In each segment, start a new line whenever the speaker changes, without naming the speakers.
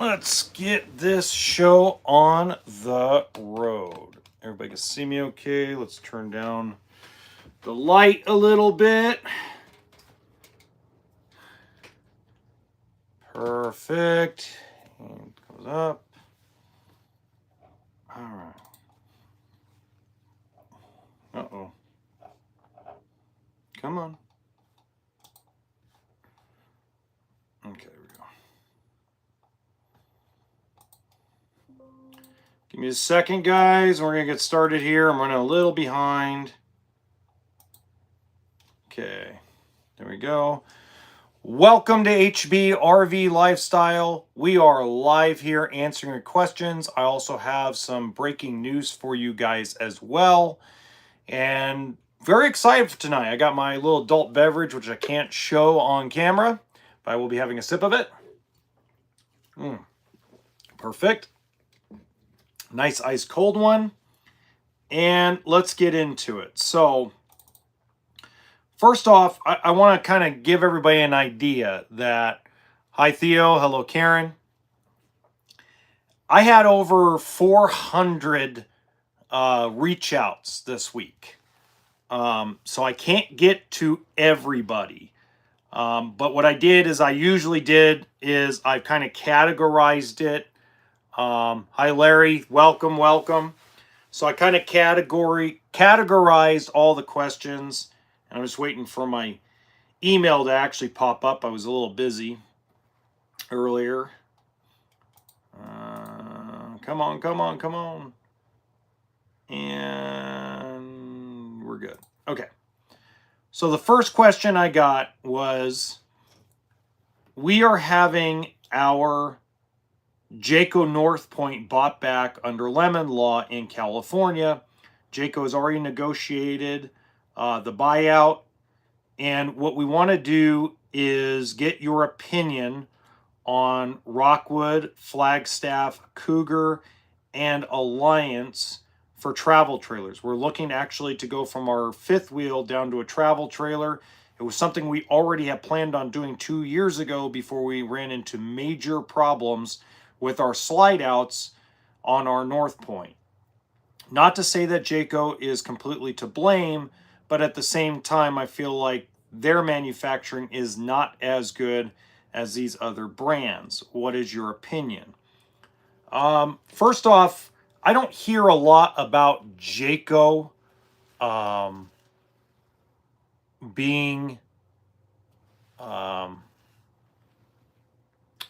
Let's get this show on the road. Everybody can see me okay. Let's turn down the light a little bit. Perfect. And it goes up. All right. Uh-oh. Come on. Okay, there we go. Give me a second, guys. We're going to get started here. I'm running a little behind. Okay, there we go. Welcome to HBRV Lifestyle. We are live here answering your questions. I also have some breaking news for you guys as well. And very excited for tonight. I got my little adult beverage, which I can't show on camera, but I will be having a sip of it. Perfect. Nice ice cold one. And let's get into it. So, first off, I want to kind of give everybody an idea that, hi Theo, hello Karen. I had over 400 reach outs this week. So I can't get to everybody. But what I did is I kind of categorized it. Hi Larry, welcome. So I kind of categorized all the questions. And I'm just waiting for my email to actually pop up. I was a little busy earlier. Come on. And we're good. Okay. So the first question I got was, we are having our Jayco North Point bought back under lemon law in California. Jayco has already negotiated the buyout. And what we want to do is get your opinion on Rockwood, Flagstaff, Cougar, and Alliance for travel trailers. We're looking actually to go from our fifth wheel down to a travel trailer. It was something we already had planned on doing 2 years ago before we ran into major problems with our slide outs on our North Point. Not to say that Jayco is completely to blame, but at the same time, I feel like their manufacturing is not as good as these other brands. What is your opinion? First off, I don't hear a lot about Jayco being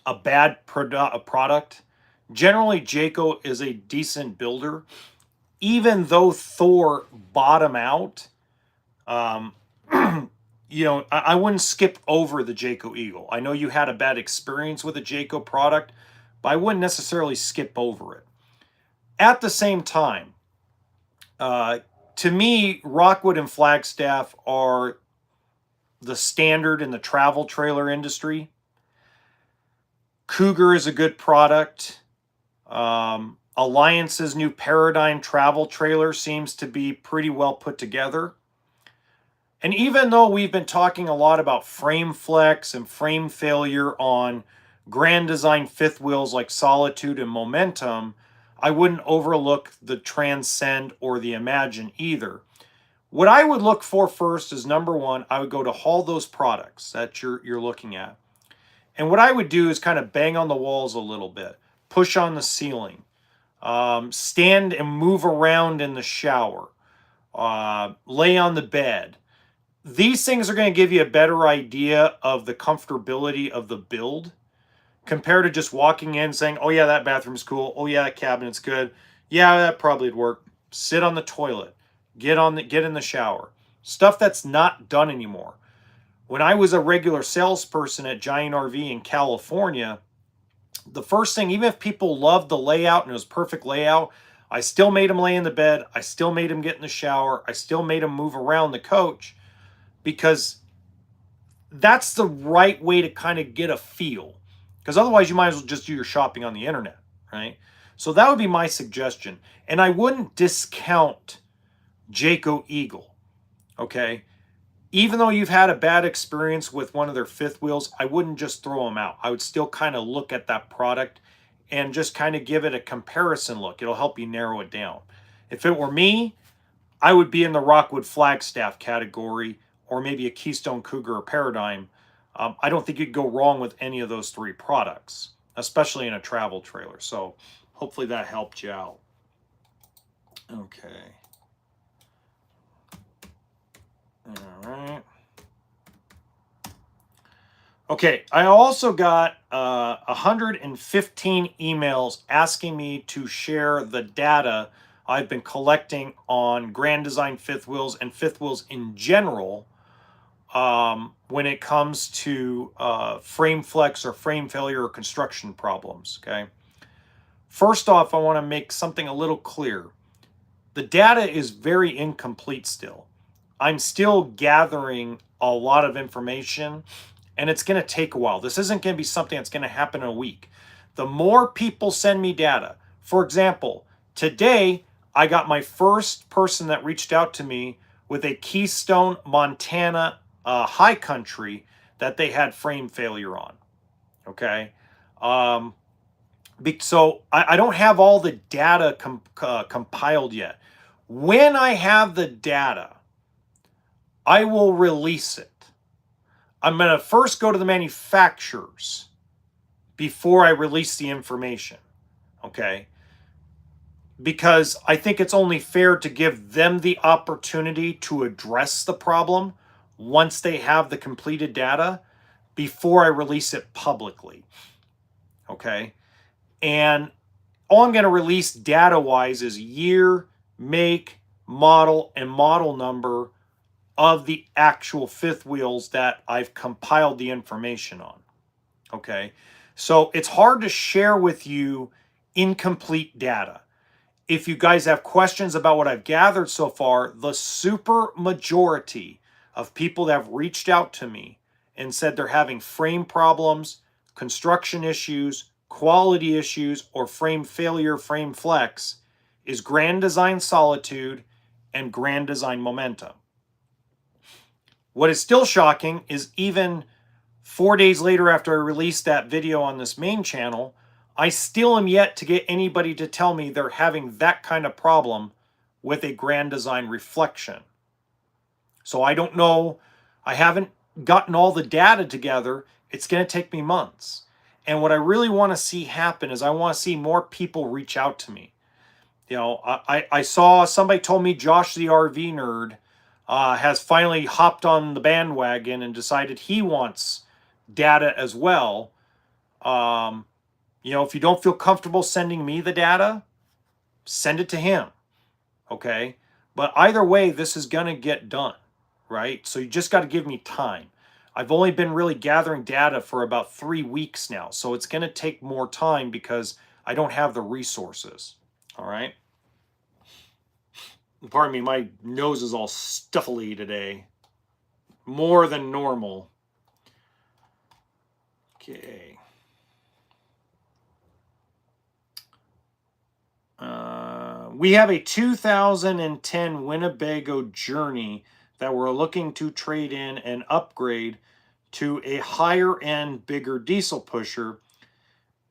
a bad product. Generally, Jayco is a decent builder. Even though Thor bottom out, you know, I wouldn't skip over the Jayco Eagle. I know you had a bad experience with a Jayco product, but I wouldn't necessarily skip over it. At the same time, to me, Rockwood and Flagstaff are the standard in the travel trailer industry. Cougar is a good product. Alliance's new Paradigm travel trailer seems to be pretty well put together. And even though we've been talking a lot about frame flex and frame failure on Grand Design fifth wheels like Solitude and Momentum, I wouldn't overlook the Transcend or the Imagine either. What I would look for first is, number one, I would go to all those products that you're looking at. And what I would do is kind of bang on the walls a little bit, push on the ceiling, stand and move around in the shower, lay on the bed. These things are going to give you a better idea of the comfortability of the build compared to just walking in saying, oh yeah, that bathroom's cool. Oh yeah, that cabinet's good. Yeah, that probably would work. Sit on the toilet. Get in the shower. Stuff that's not done anymore. When I was a regular salesperson at Giant RV in California, the first thing, even if people loved the layout and it was perfect layout, I still made them lay in the bed. I still made them get in the shower. I still made them move around the coach, because that's the right way to kind of get a feel. Because otherwise you might as well just do your shopping on the internet, right? So that would be my suggestion. And I wouldn't discount Jayco Eagle, okay? Even though you've had a bad experience with one of their fifth wheels, I wouldn't just throw them out. I would still kind of look at that product and just kind of give it a comparison look. It'll help you narrow it down. If it were me, I would be in the Rockwood Flagstaff category, or maybe a Keystone Cougar or Paradigm. I don't think you'd go wrong with any of those three products, especially in a travel trailer. So hopefully that helped you out. Okay. All right. Okay, I also got 115 emails asking me to share the data I've been collecting on Grand Design fifth wheels and fifth wheels in general when it comes to frame flex or frame failure or construction problems, okay? First off, I want to make something a little clear. The data is very incomplete still. I'm still gathering a lot of information, and it's going to take a while. This isn't going to be something that's going to happen in a week. The more people send me data, for example, today I got my first person that reached out to me with a Keystone, Montana high country that they had frame failure on. Okay. So I don't have all the data compiled yet. When I have the data, I will release it. I'm going to first go to the manufacturers before I release the information, okay? Because I think it's only fair to give them the opportunity to address the problem once they have the completed data before I release it publicly, okay? And all I'm going to release data-wise is year, make, model, and model number of the actual fifth wheels that I've compiled the information on. Okay, so it's hard to share with you incomplete data. If you guys have questions about what I've gathered so far, the super majority of people that have reached out to me and said they're having frame problems, construction issues, quality issues, or frame failure, frame flex is Grand Design Solitude and Grand Design Momentum. What is still shocking is even 4 days later after I released that video on this main channel, I still am yet to get anybody to tell me they're having that kind of problem with a Grand Design Reflection. So I don't know. I haven't gotten all the data together. It's going to take me months. And what I really want to see happen is I want to see more people reach out to me. You know, I saw somebody told me Josh the RV nerd has finally hopped on the bandwagon and decided he wants data as well. You know, if you don't feel comfortable sending me the data, send it to him. Okay? But either way, this is going to get done, right? So you just got to give me time. I've only been really gathering data for about 3 weeks now. So it's going to take more time because I don't have the resources. All right? Pardon me, my nose is all stuffily today. More than normal. Okay. We have a 2010 Winnebago Journey that we're looking to trade in and upgrade to a higher end, bigger diesel pusher.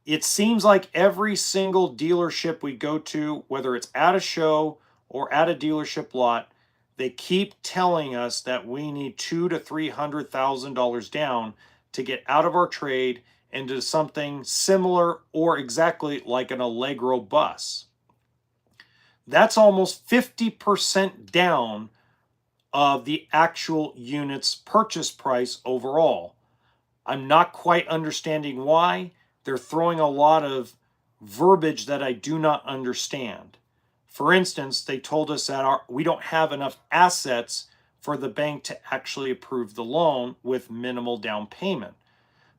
It seems like every single dealership we go to, whether it's at a show or at a dealership lot, they keep telling us that we need $200,000 to $300,000 down to get out of our trade into something similar or exactly like an Allegro bus. That's almost 50% down of the actual unit's purchase price overall. I'm not quite understanding why. They're throwing a lot of verbiage that I do not understand. For instance, they told us that we don't have enough assets for the bank to actually approve the loan with minimal down payment.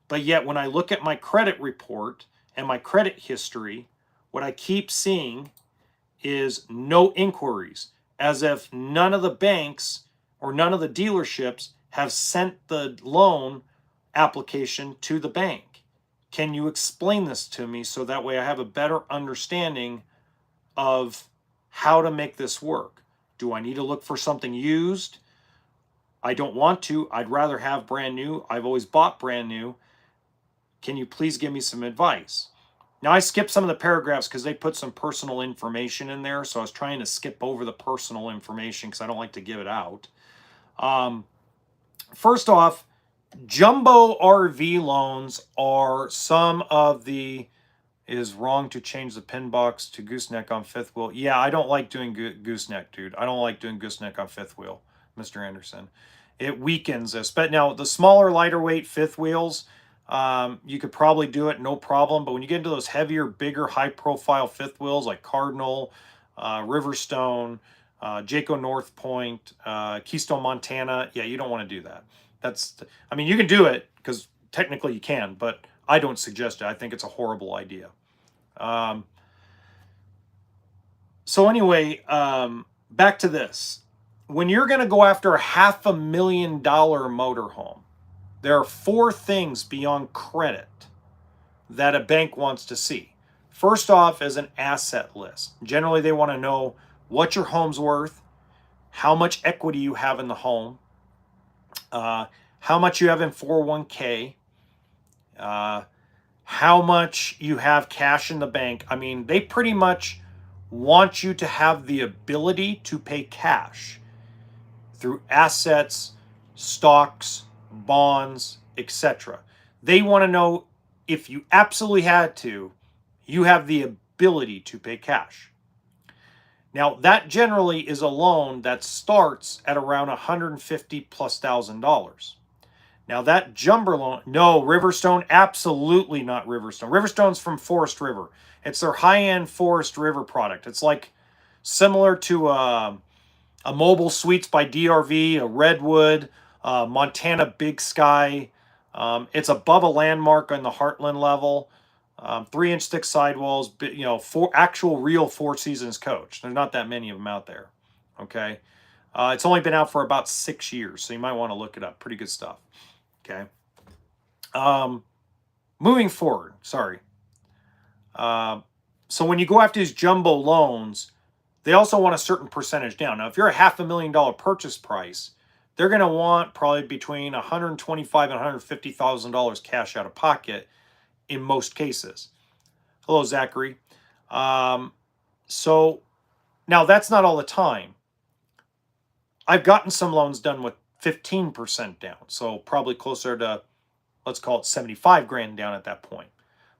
But yet when I look at my credit report and my credit history, what I keep seeing is no inquiries, as if none of the banks or none of the dealerships have sent the loan application to the bank. Can you explain this to me so that way I have a better understanding of how to make this work? Do I need to look for something used? I don't want to. I'd rather have brand new. I've always bought brand new. Can you please give me some advice? Now, I skipped some of the paragraphs because they put some personal information in there, so I was trying to skip over the personal information because I don't like to give it out. First off, jumbo RV loans are some of the... Is wrong to change the pin box to gooseneck on fifth wheel. Yeah, I don't like doing gooseneck, dude. I don't like doing gooseneck on fifth wheel, Mr. Anderson. It weakens this. But now, the smaller, lighter weight fifth wheels, you could probably do it, no problem. But when you get into those heavier, bigger, high-profile fifth wheels like Cardinal, Riverstone, Jayco North Point, Keystone, Montana, yeah, you don't want to do that. I mean, you can do it because technically you can, but I don't suggest it. I think it's a horrible idea. So anyway, back to this. When you're going to go after a $500,000 motorhome, there are 4 things beyond credit that a bank wants to see. First off is an asset list. Generally, they want to know what your home's worth, how much equity you have in the home, how much you have in 401k, how much you have cash in the bank. I mean, they pretty much want you to have the ability to pay cash through assets, stocks, bonds, etc. They want to know if you absolutely had to, you have the ability to pay cash. Now, that generally is a loan that starts at around $150,000+. Now, that jumbo loan, no, Riverstone, absolutely not Riverstone. Riverstone's from Forest River. It's their high-end Forest River product. It's like similar to a Mobile Suites by DRV, a Redwood, Montana Big Sky. It's above a Landmark on the Heartland level. 3-inch thick sidewalls, you know, actual real Four Seasons coach. There's not that many of them out there. Okay. It's only been out for about 6 years, so you might want to look it up. Pretty good stuff. Okay. Moving forward, sorry. So when you go after these jumbo loans, they also want a certain percentage down. Now, if you're a $500,000 purchase price, they're going to want probably between $125,000 and $150,000 cash out of pocket in most cases. Hello, Zachary. So now that's not all the time. I've gotten some loans done with 15% down, so probably closer to, let's call it 75 grand down at that point.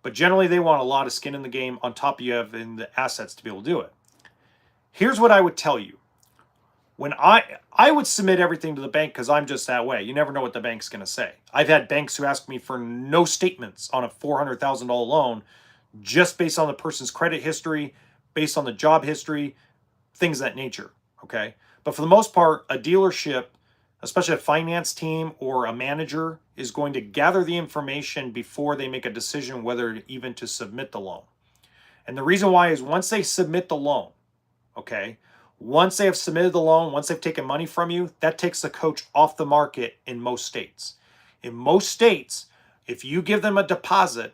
But generally, they want a lot of skin in the game on top of you having the assets to be able to do it. Here's what I would tell you. When I would submit everything to the bank because I'm just that way. You never know what the bank's going to say. I've had banks who ask me for no statements on a $400,000 loan just based on the person's credit history, based on the job history, things of that nature, okay? But for the most part, a dealership, especially a finance team or a manager, is going to gather the information before they make a decision whether even to submit the loan. And the reason why is once they submit the loan, okay, once they have submitted the loan, once they've taken money from you, that takes the coach off the market in most states. In most states, if you give them a deposit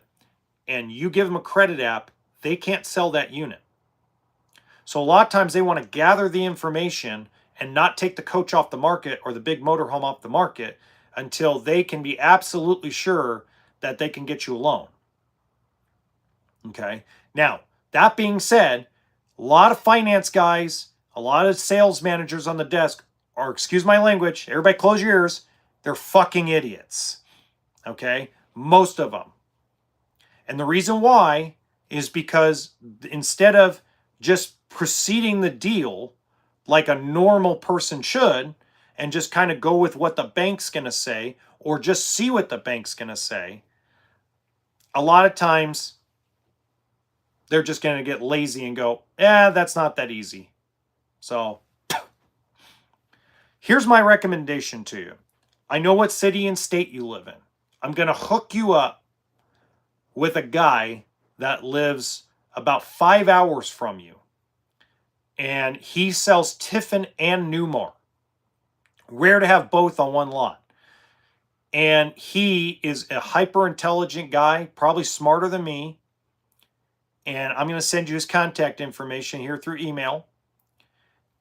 and you give them a credit app, they can't sell that unit. So a lot of times they want to gather the information and not take the coach off the market or the big motorhome off the market until they can be absolutely sure that they can get you a loan. Okay. Now, that being said, a lot of finance guys, a lot of sales managers on the desk are, excuse my language, everybody close your ears, they're fucking idiots. Okay? Most of them. And the reason why is because instead of just proceeding the deal like a normal person should and just kind of go with what the bank's going to say or just see what the bank's going to say, a lot of times they're just going to get lazy and go, yeah, that's not that easy. So here's my recommendation to you. I know what city and state you live in. I'm going to hook you up with a guy that lives about 5 hours from you. And he sells Tiffin and Newmar. Rare to have both on one lot. And he is a hyper intelligent guy, probably smarter than me. And I'm going to send you his contact information here through email.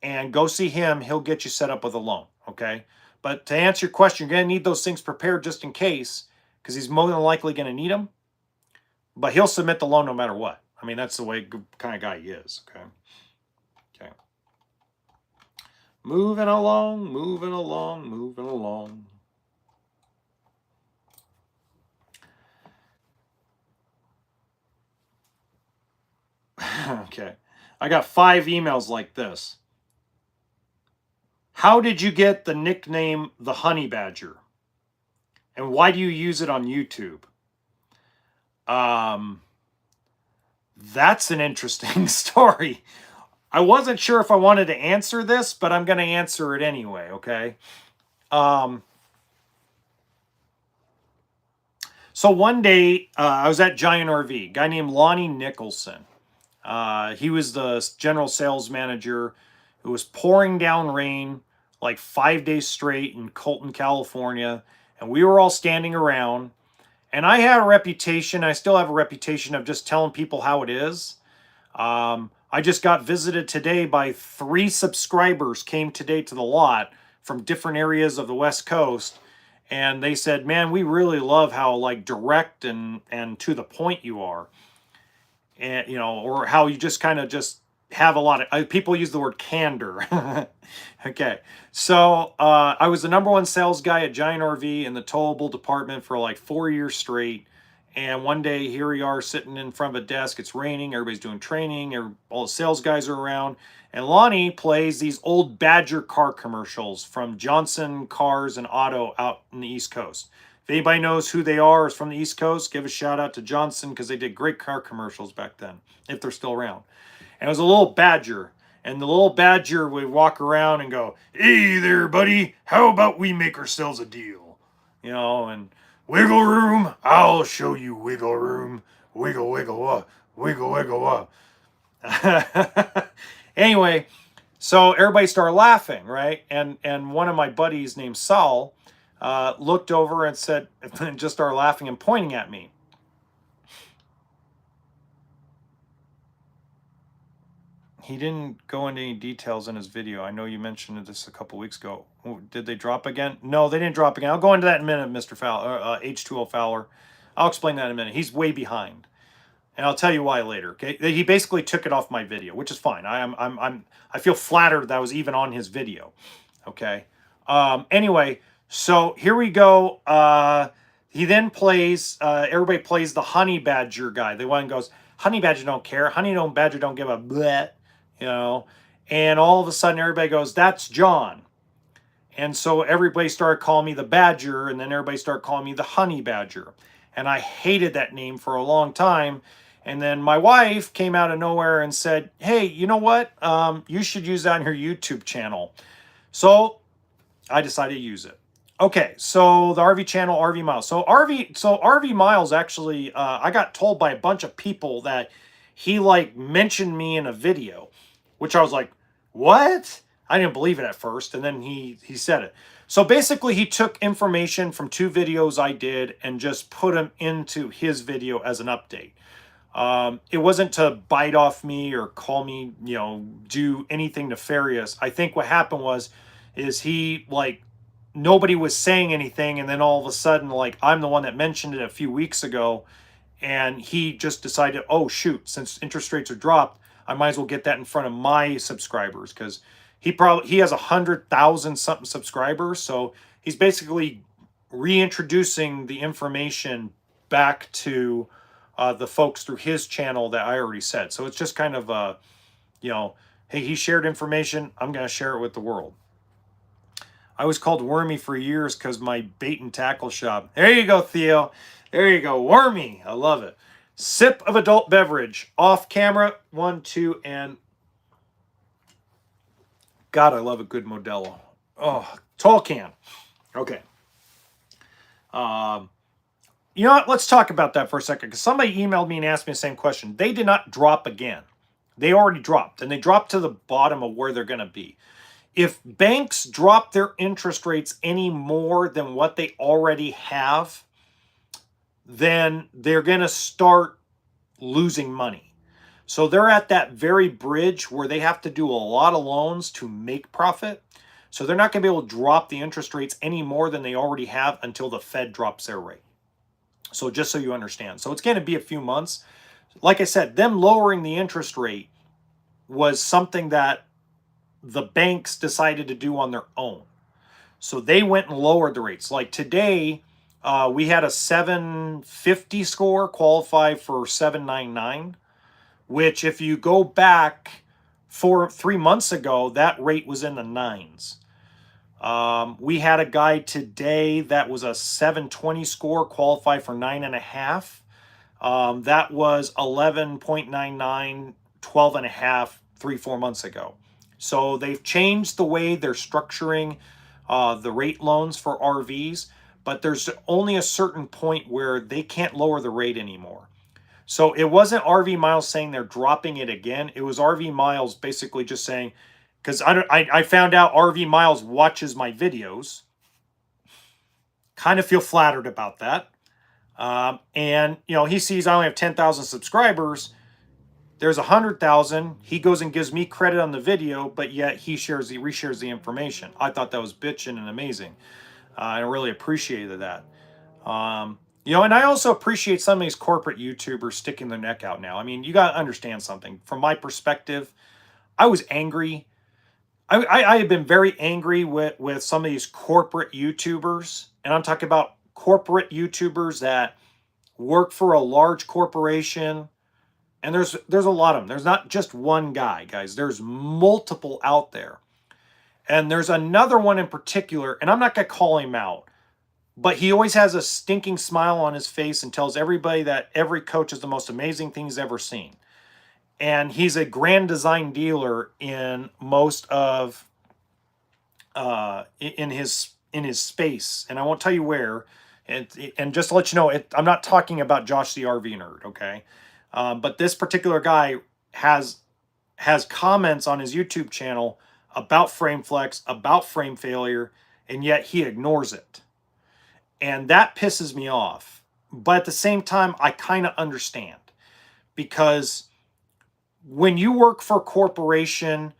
And go see him. He'll get you set up with a loan, okay? But to answer your question, you're going to need those things prepared just in case, because he's more than likely going to need them. but he'll submit the loan no matter what. I mean, that's the way kind of guy he is. Okay. Okay. Moving along, moving along, moving along. Okay. I got 5 emails like this. How did you get the nickname the Honey Badger? And why do you use it on YouTube? That's an interesting story. I wasn't sure if I wanted to answer this, but I'm going to answer it anyway, okay? So one day, I was at Giant RV, a guy named Lonnie Nicholson. He was the general sales manager. It was pouring down rain like 5 days straight in Colton, California, and we were all standing around. And I had a reputation, I still have a reputation of just telling people how it is. I just got visited today by 3 subscribers came today to the lot from different areas of the West Coast. And they said, man, we really love how like direct and to the point you are. And, you know, or how you just kind of just have a lot of, people use the word candor. Okay. So I was the #1 sales guy at Giant RV in the towable department for like 4 years straight. And one day, here we are sitting in front of a desk. It's raining. Everybody's doing training. All the sales guys are around. And Lonnie plays these old Badger car commercials from Johnson Cars and Auto out in the East Coast. If anybody knows who they are, is from the East Coast, give a shout out to Johnson because they did great car commercials back then, if they're still around. And it was a little Badger. And the little Badger would walk around and go, hey there, buddy. How about we make ourselves a deal? You know, and wiggle room, I'll show you wiggle room. Wiggle, wiggle, wiggle, wiggle, Anyway, so everybody started laughing, right? And one of my buddies named Saul looked over and said, and just started laughing and pointing at me. He didn't go into any details in his video. I know you mentioned this a couple weeks ago. Did they drop again? No, they didn't drop again. I'll go into that in a minute, Mr. Fowler, H2O Fowler. I'll explain that in a minute. He's way behind, and I'll tell you why later. Okay, he basically took it off my video, which is fine. I feel flattered that I was even on his video. Okay. Anyway, so here we go. He then plays. Everybody plays the Honey Badger guy. The one goes, Honey Badger don't care. Honey Badger don't give a bleh. You know, and all of a sudden everybody goes, that's John. And so everybody started calling me the Badger, and then everybody started calling me the Honey Badger. And I hated that name for a long time. And then my wife came out of nowhere and said, hey, you know what? You should use that on your YouTube channel. So I decided to use it. Okay, so the RV channel, RV Miles. So RV Miles actually, I got told by a bunch of people that he like mentioned me in a video, which I was like, what? I didn't believe it at first, and then he said it. So basically, he took information from 2 videos I did and just put them into his video as an update. It wasn't to bite off me or call me, you know, do anything nefarious. I think what happened is he, like, nobody was saying anything, and then all of a sudden, like, I'm the one that mentioned it a few weeks ago, and he just decided, oh, shoot, since interest rates are dropped, I might as well get that in front of my subscribers, because he has 100,000 something subscribers, so he's basically reintroducing the information back to the folks through his channel that I already said. So it's just kind of you know, hey, he shared information, I'm going to share it with the world. I was called Wormy for years because my bait and tackle shop. There you go, Theo. There you go, Wormy. I love it. Sip of adult beverage. Off camera. 1, 2, and... God, I love a good Modelo. Oh, tall can. Okay. You know what? Let's talk about that for a second, because somebody emailed me and asked me the same question. They did not drop again. They already dropped, and they dropped to the bottom of where they're going to be. If banks drop their interest rates any more than what they already have, then they're going to start losing money. So they're at that very bridge where they have to do a lot of loans to make profit. So they're not going to be able to drop the interest rates any more than they already have until the Fed drops their rate. So just so you understand. So it's going to be a few months. Like I said, them lowering the interest rate was something that the banks decided to do on their own. So they went and lowered the rates. Like today, we had a 750 score qualify for 799, which if you go back 3 months ago, that rate was in the nines. We had a guy today that was a 720 score qualify for 9.5. That was 11.99, 12.5, 3-4 months ago. So they've changed the way they're structuring the rate loans for RVs, but there's only a certain point where they can't lower the rate anymore. So it wasn't RV Miles saying they're dropping it again. It was RV Miles basically just saying, because I found out RV Miles watches my videos. Kind of feel flattered about that. And he sees I only have 10,000 subscribers. There's 100,000. He goes and gives me credit on the video, but yet he reshares the information. I thought that was bitchin' and amazing. I really appreciated that. And I also appreciate some of these corporate YouTubers sticking their neck out now. I mean, you got to understand something. From my perspective, I was angry. I have been very angry with some of these corporate YouTubers, and I'm talking about corporate YouTubers that work for a large corporation, and there's a lot of them. There's not just one guy, guys. There's multiple out there. And there's another one in particular, and I'm not going to call him out, but he always has a stinking smile on his face and tells everybody that every coach is the most amazing thing he's ever seen. And he's a Grand Design dealer in most of in his space, and I won't tell you where. And just to let you know, I'm not talking about Josh the RV nerd, okay? But this particular guy has comments on his YouTube channel about frame flex, about frame failure, and yet he ignores it. And that pisses me off. But at the same time, I kind of understand, because when you work for a corporation,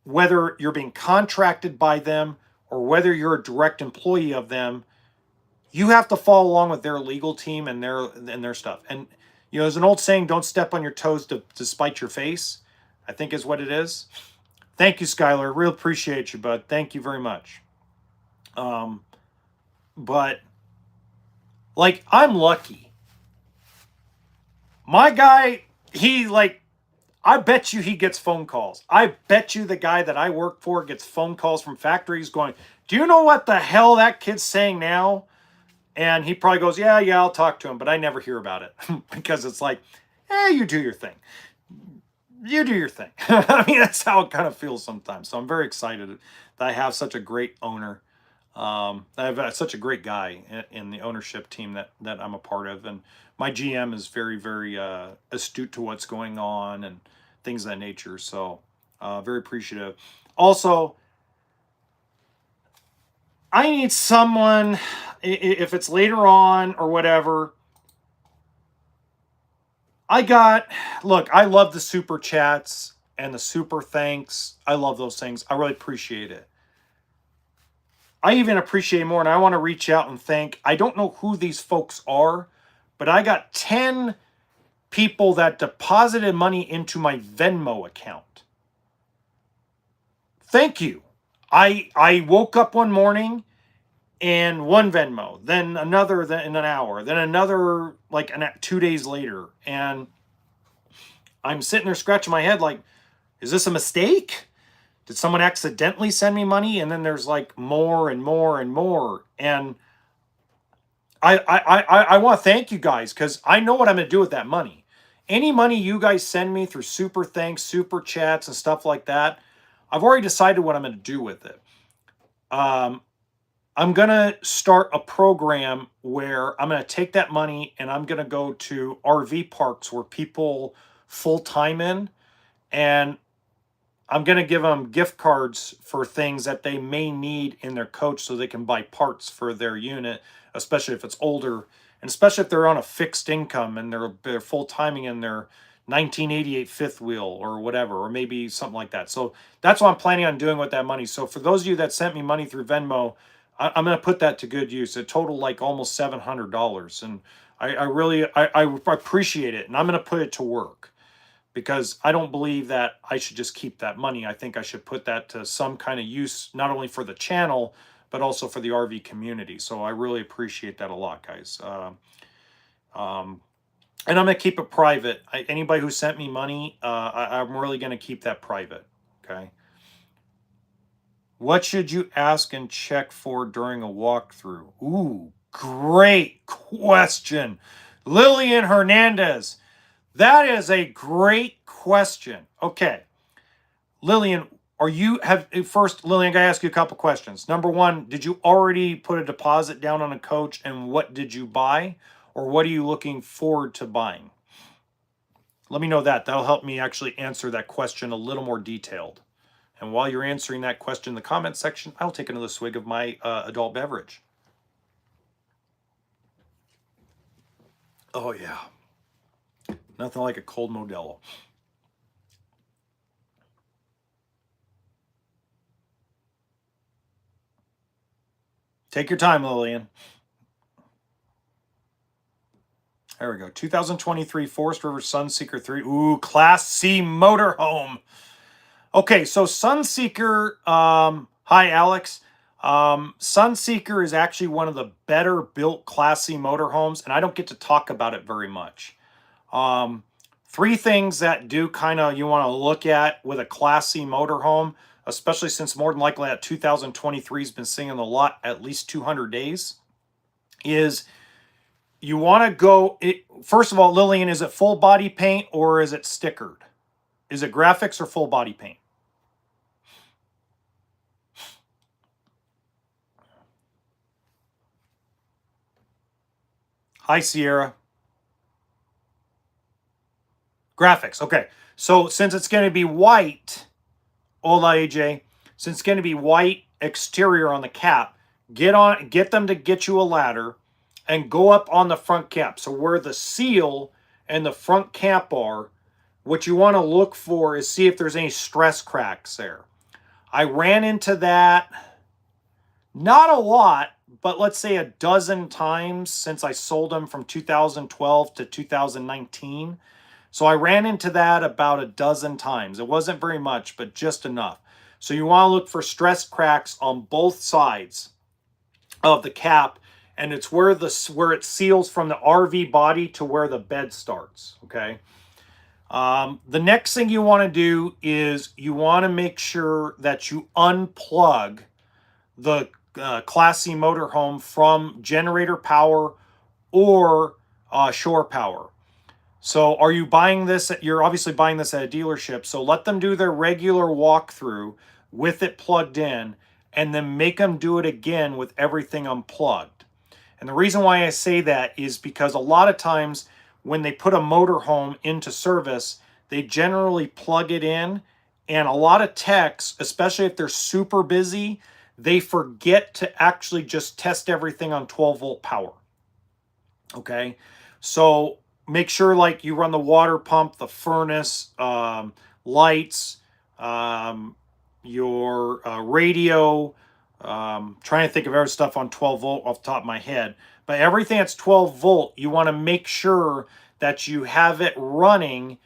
whether you're being contracted by them or whether you're a direct employee of them, you have to follow along with their legal team and their stuff. And there's an old saying, don't step on your toes to spite your face, I think is what it is. Thank you, Skylar. Real appreciate you, bud. Thank you very much. But like, I'm lucky. My guy, I bet you he gets phone calls. I bet you the guy that I work for gets phone calls from factories going, do you know what the hell that kid's saying now? And he probably goes, yeah, I'll talk to him. But I never hear about it because it's like, you do your thing. You do your thing. I mean, that's how it kind of feels sometimes. So I'm very excited that I have such a great owner. I have such a great guy in the ownership team that I'm a part of. And my GM is very, very astute to what's going on and things of that nature. So very appreciative. Also, I need someone, if it's later on or whatever. Look, I love the super chats and the super thanks. I love those things. I really appreciate it. I even appreciate more, and I want to reach out and thank, I don't know who these folks are, but I got 10 people that deposited money into my Venmo account. Thank you. I woke up one morning and one Venmo, then another in an hour, then another 2 days later. And I'm sitting there scratching my head like, is this a mistake? Did someone accidentally send me money? And then there's more and more and more. And I want to thank you guys, because I know what I'm going to do with that money. Any money you guys send me through super thanks, super chats, and stuff like that, I've already decided what I'm going to do with it. I'm going to start a program where I'm going to take that money and I'm going to go to RV parks where people full-time in, and I'm going to give them gift cards for things that they may need in their coach so they can buy parts for their unit, especially if it's older, and especially if they're on a fixed income and they're full-timing in their 1988 fifth wheel or whatever, or maybe something like that. So that's what I'm planning on doing with that money. So for those of you that sent me money through Venmo, I'm going to put that to good use. It totaled like almost $700, and I really I appreciate it, and I'm going to put it to work because I don't believe that I should just keep that money. I think I should put that to some kind of use, not only for the channel but also for the RV community. So I really appreciate that a lot, guys. And I'm going to keep it private. Anybody who sent me money, I'm really going to keep that private. Okay. What should you ask and check for during a walkthrough? Ooh, great question. Lillian Hernandez. That is a great question. Okay. Lillian, first, Lillian, I gotta ask you a couple questions. Number one, did you already put a deposit down on a coach, and what did you buy? Or what are you looking forward to buying? Let me know that. That'll help me actually answer that question a little more detailed. And while you're answering that question in the comment section, I'll take another swig of my adult beverage. Oh, yeah. Nothing like a cold Modelo. Take your time, Lillian. There we go. 2023 Forest River Sunseeker 3. Ooh, Class C motorhome. Okay, so Sunseeker, hi, Alex. Sunseeker is actually one of the better built Class C motorhomes, and I don't get to talk about it very much. Three things that do kind of you want to look at with a Class C motorhome, especially since more than likely that 2023 has been seeing a lot, at least 200 days, is you want to go, first of all, Lillian, is it full body paint or is it stickered? Is it graphics or full body paint? Hi, Sierra. Graphics. Okay. So since it's going to be white, hola AJ, since it's going to be white exterior on the cap, get them to get you a ladder and go up on the front cap. So where the seal and the front cap are, what you want to look for is see if there's any stress cracks there. I ran into that not a lot, but let's say a dozen times since I sold them from 2012 to 2019. So I ran into that about a dozen times. It wasn't very much, but just enough. So you want to look for stress cracks on both sides of the cap, and it's where it seals from the RV body to where the bed starts. Okay. The next thing you want to do is you want to make sure that you unplug the Class C motorhome from generator power or shore power. So are you buying this? You're obviously buying this at a dealership. So let them do their regular walkthrough with it plugged in, and then make them do it again with everything unplugged. And the reason why I say that is because a lot of times when they put a motorhome into service, they generally plug it in, and a lot of techs, especially if they're super busy, they forget to actually just test everything on 12 volt power. Okay, so make sure like you run the water pump, the furnace, lights, your radio. Trying to think of every stuff on 12 volt off the top of my head, but everything that's 12 volt, you want to make sure that you have it running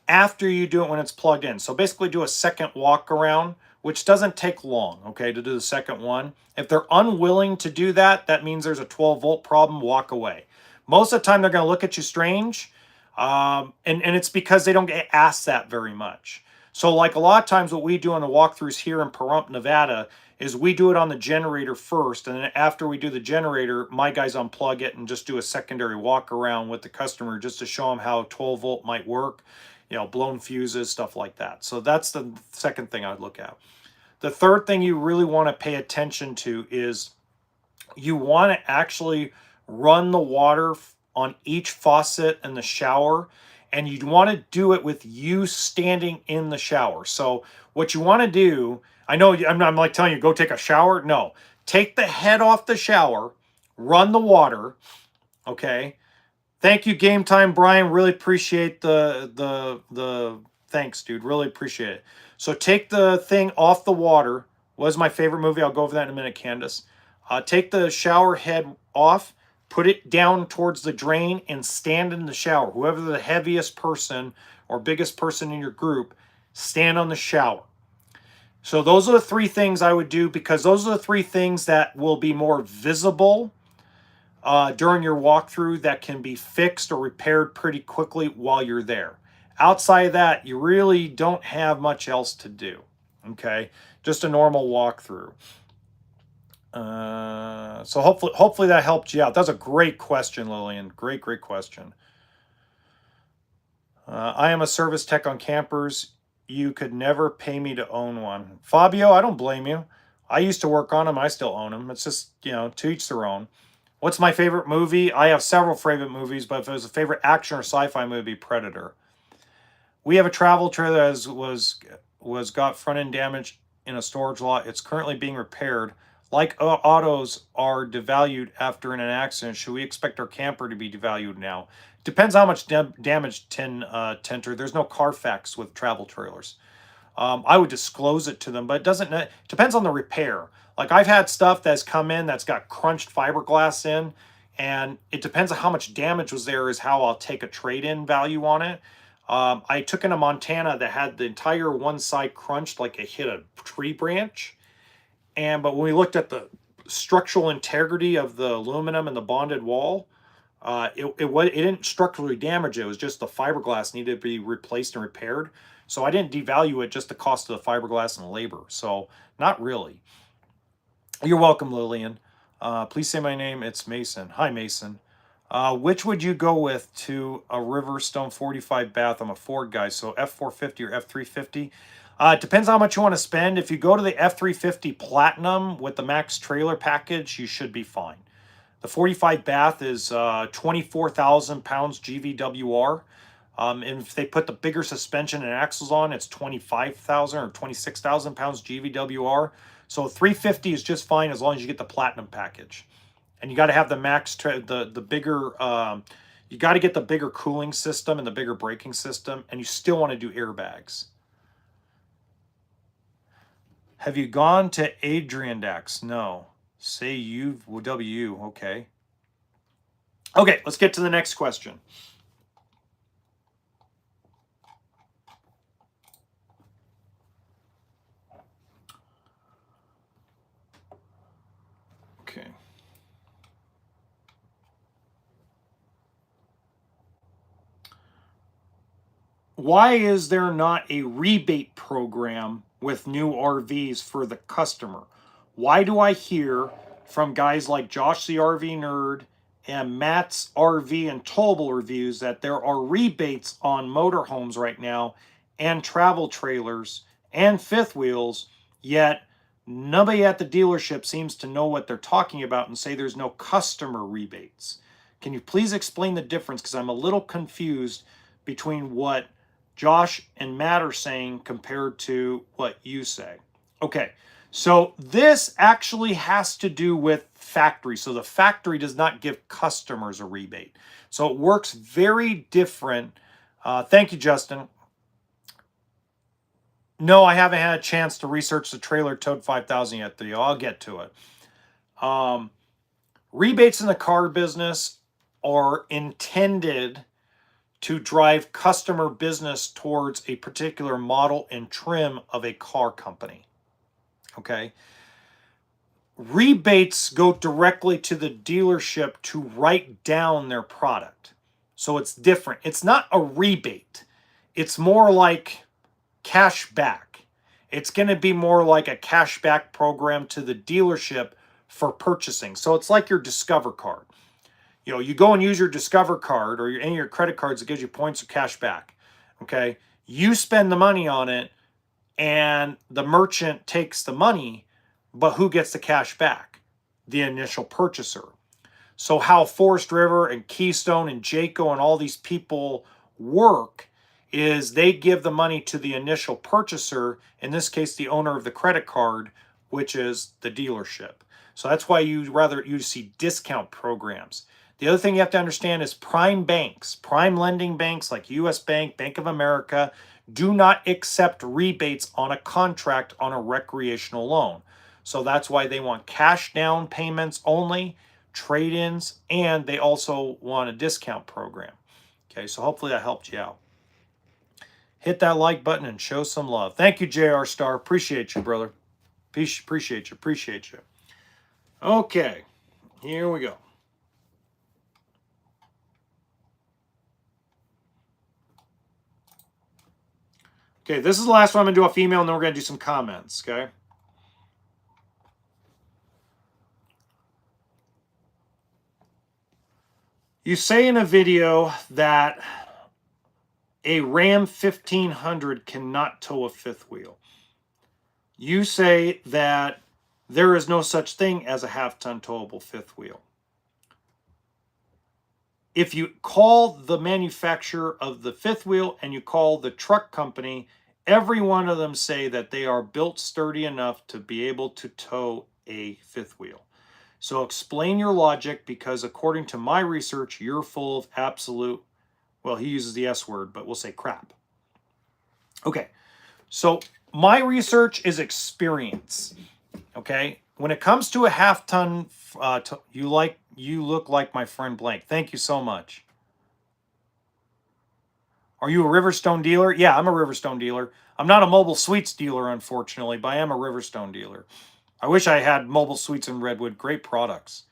after you do it when it's plugged in. So basically do a second walk around, which doesn't take long, okay, to do the second one. If they're unwilling to do that, that means there's a 12 volt problem, walk away. Most of the time, they're going to look at you strange, and it's because they don't get asked that very much. So like a lot of times what we do on the walkthroughs here in Pahrump, Nevada, is we do it on the generator first, and then after we do the generator, my guys unplug it and just do a secondary walk around with the customer just to show them how 12 volt might work, you know, blown fuses, stuff like that. So that's the second thing I'd look at. The third thing you really want to pay attention to is you want to actually run the water on each faucet in the shower, and you'd want to do it with you standing in the shower. So what you want to do, I know I'm like telling you, go take a shower. No, take the head off the shower, run the water. Okay. Thank you, Game Time Brian. Really appreciate the thanks, dude. Really appreciate it. So take the thing off the water. Was my favorite movie. I'll go over that in a minute, Candace. Take the shower head off, put it down towards the drain, and stand in the shower. Whoever the heaviest person or biggest person in your group, stand on the shower. So those are the three things I would do, because those are the three things that will be more visible during your walkthrough, that can be fixed or repaired pretty quickly while you're there. Outside of that, you really don't have much else to do. Okay, just a normal walkthrough. So hopefully that helped you out. That's a great question, Lillian. Great question. I am a service tech on campers. You could never pay me to own one. Fabio, I don't blame you. I used to work on them. I still own them. It's just, to each their own. What's my favorite movie? I have several favorite movies, but if it was a favorite action or sci-fi movie, Predator. We have a travel trailer that was got front end damage in a storage lot. It's currently being repaired. Like autos are devalued after an accident, should we expect our camper to be devalued now? Depends how much damage, Tenter. There's no Carfax with travel trailers. I would disclose it to them, but it depends on the repair. Like, I've had stuff that's come in that's got crunched fiberglass in, and it depends on how much damage was there is how I'll take a trade-in value on it. I took in a Montana that had the entire one side crunched like it hit a tree branch. But when we looked at the structural integrity of the aluminum and the bonded wall, it didn't structurally damage it. It was just the fiberglass needed to be replaced and repaired. So I didn't devalue it, just the cost of the fiberglass and the labor. So not really. You're welcome, Lillian. Please say my name. It's Mason. Hi, Mason. Which would you go with to a Riverstone 45 bath? I'm a Ford guy, so F450 or F350. It depends how much you want to spend. If you go to the F350 Platinum with the Max Trailer package, you should be fine. The 45 bath is 24,000 pounds GVWR. And if they put the bigger suspension and axles on, it's 25,000 or 26,000 pounds GVWR. So 350 is just fine as long as you get the Platinum package. And you got to have the the bigger, you got to get the bigger cooling system and the bigger braking system, and you still want to do airbags. Have you gone to Adirondack? No. Say UW. Okay. Okay, let's get to the next question. Okay. Why is there not a rebate program with new RVs for the customer? Why do I hear from guys like Josh the RV Nerd and Matt's RV and Towable Reviews that there are rebates on motorhomes right now and travel trailers and fifth wheels, yet nobody at the dealership seems to know what they're talking about and say there's no customer rebates? Can you please explain the difference? Because I'm a little confused between what Josh and Matt are saying compared to what you say. Okay, so this actually has to do with factory. So the factory does not give customers a rebate. So it works very different. Thank you, Justin. No, I haven't had a chance to research the trailer Toad 5000 yet, Theo. I'll get to it. Rebates in the car business are intended to drive customer business towards a particular model and trim of a car company. Okay. Rebates go directly to the dealership to write down their product. So it's different. It's not a rebate. It's more like cash back. It's going to be more like a cash back program to the dealership for purchasing. So it's like your Discover card. You go and use your Discover card or any of your credit cards that gives you points or cash back. Okay. You spend the money on it and the merchant takes the money, but who gets the cash back? The initial purchaser. So how Forest River and Keystone and Jayco and all these people work is they give the money to the initial purchaser, in this case, the owner of the credit card, which is the dealership. So that's why you see discount programs. The other thing you have to understand is prime banks, prime lending banks like US Bank, Bank of America, do not accept rebates on a contract on a recreational loan. So that's why they want cash down payments only, trade-ins, and they also want a discount program. Okay, so hopefully that helped you out. Hit that like button and show some love. Thank you, JR Star. Appreciate you, brother. Appreciate you. Appreciate you. Okay, here we go. Okay, this is the last one. I'm going to do a female, and then we're going to do some comments, okay? You say in a video that a Ram 1500 cannot tow a fifth wheel. You say that there is no such thing as a half-ton towable fifth wheel. If you call the manufacturer of the fifth wheel and you call the truck company, every one of them say that they are built sturdy enough to be able to tow a fifth wheel. So explain your logic, because according to my research, you're full of absolute, well, he uses the S word, but we'll say crap. Okay, so my research is experience. Okay, when it comes to a half-ton, you look like my friend Blank. Thank you so much. Are you a Riverstone dealer? Yeah, I'm a Riverstone dealer. I'm not a Mobile Suites dealer, unfortunately, but I am a Riverstone dealer. I wish I had Mobile Suites in Redwood. Great products.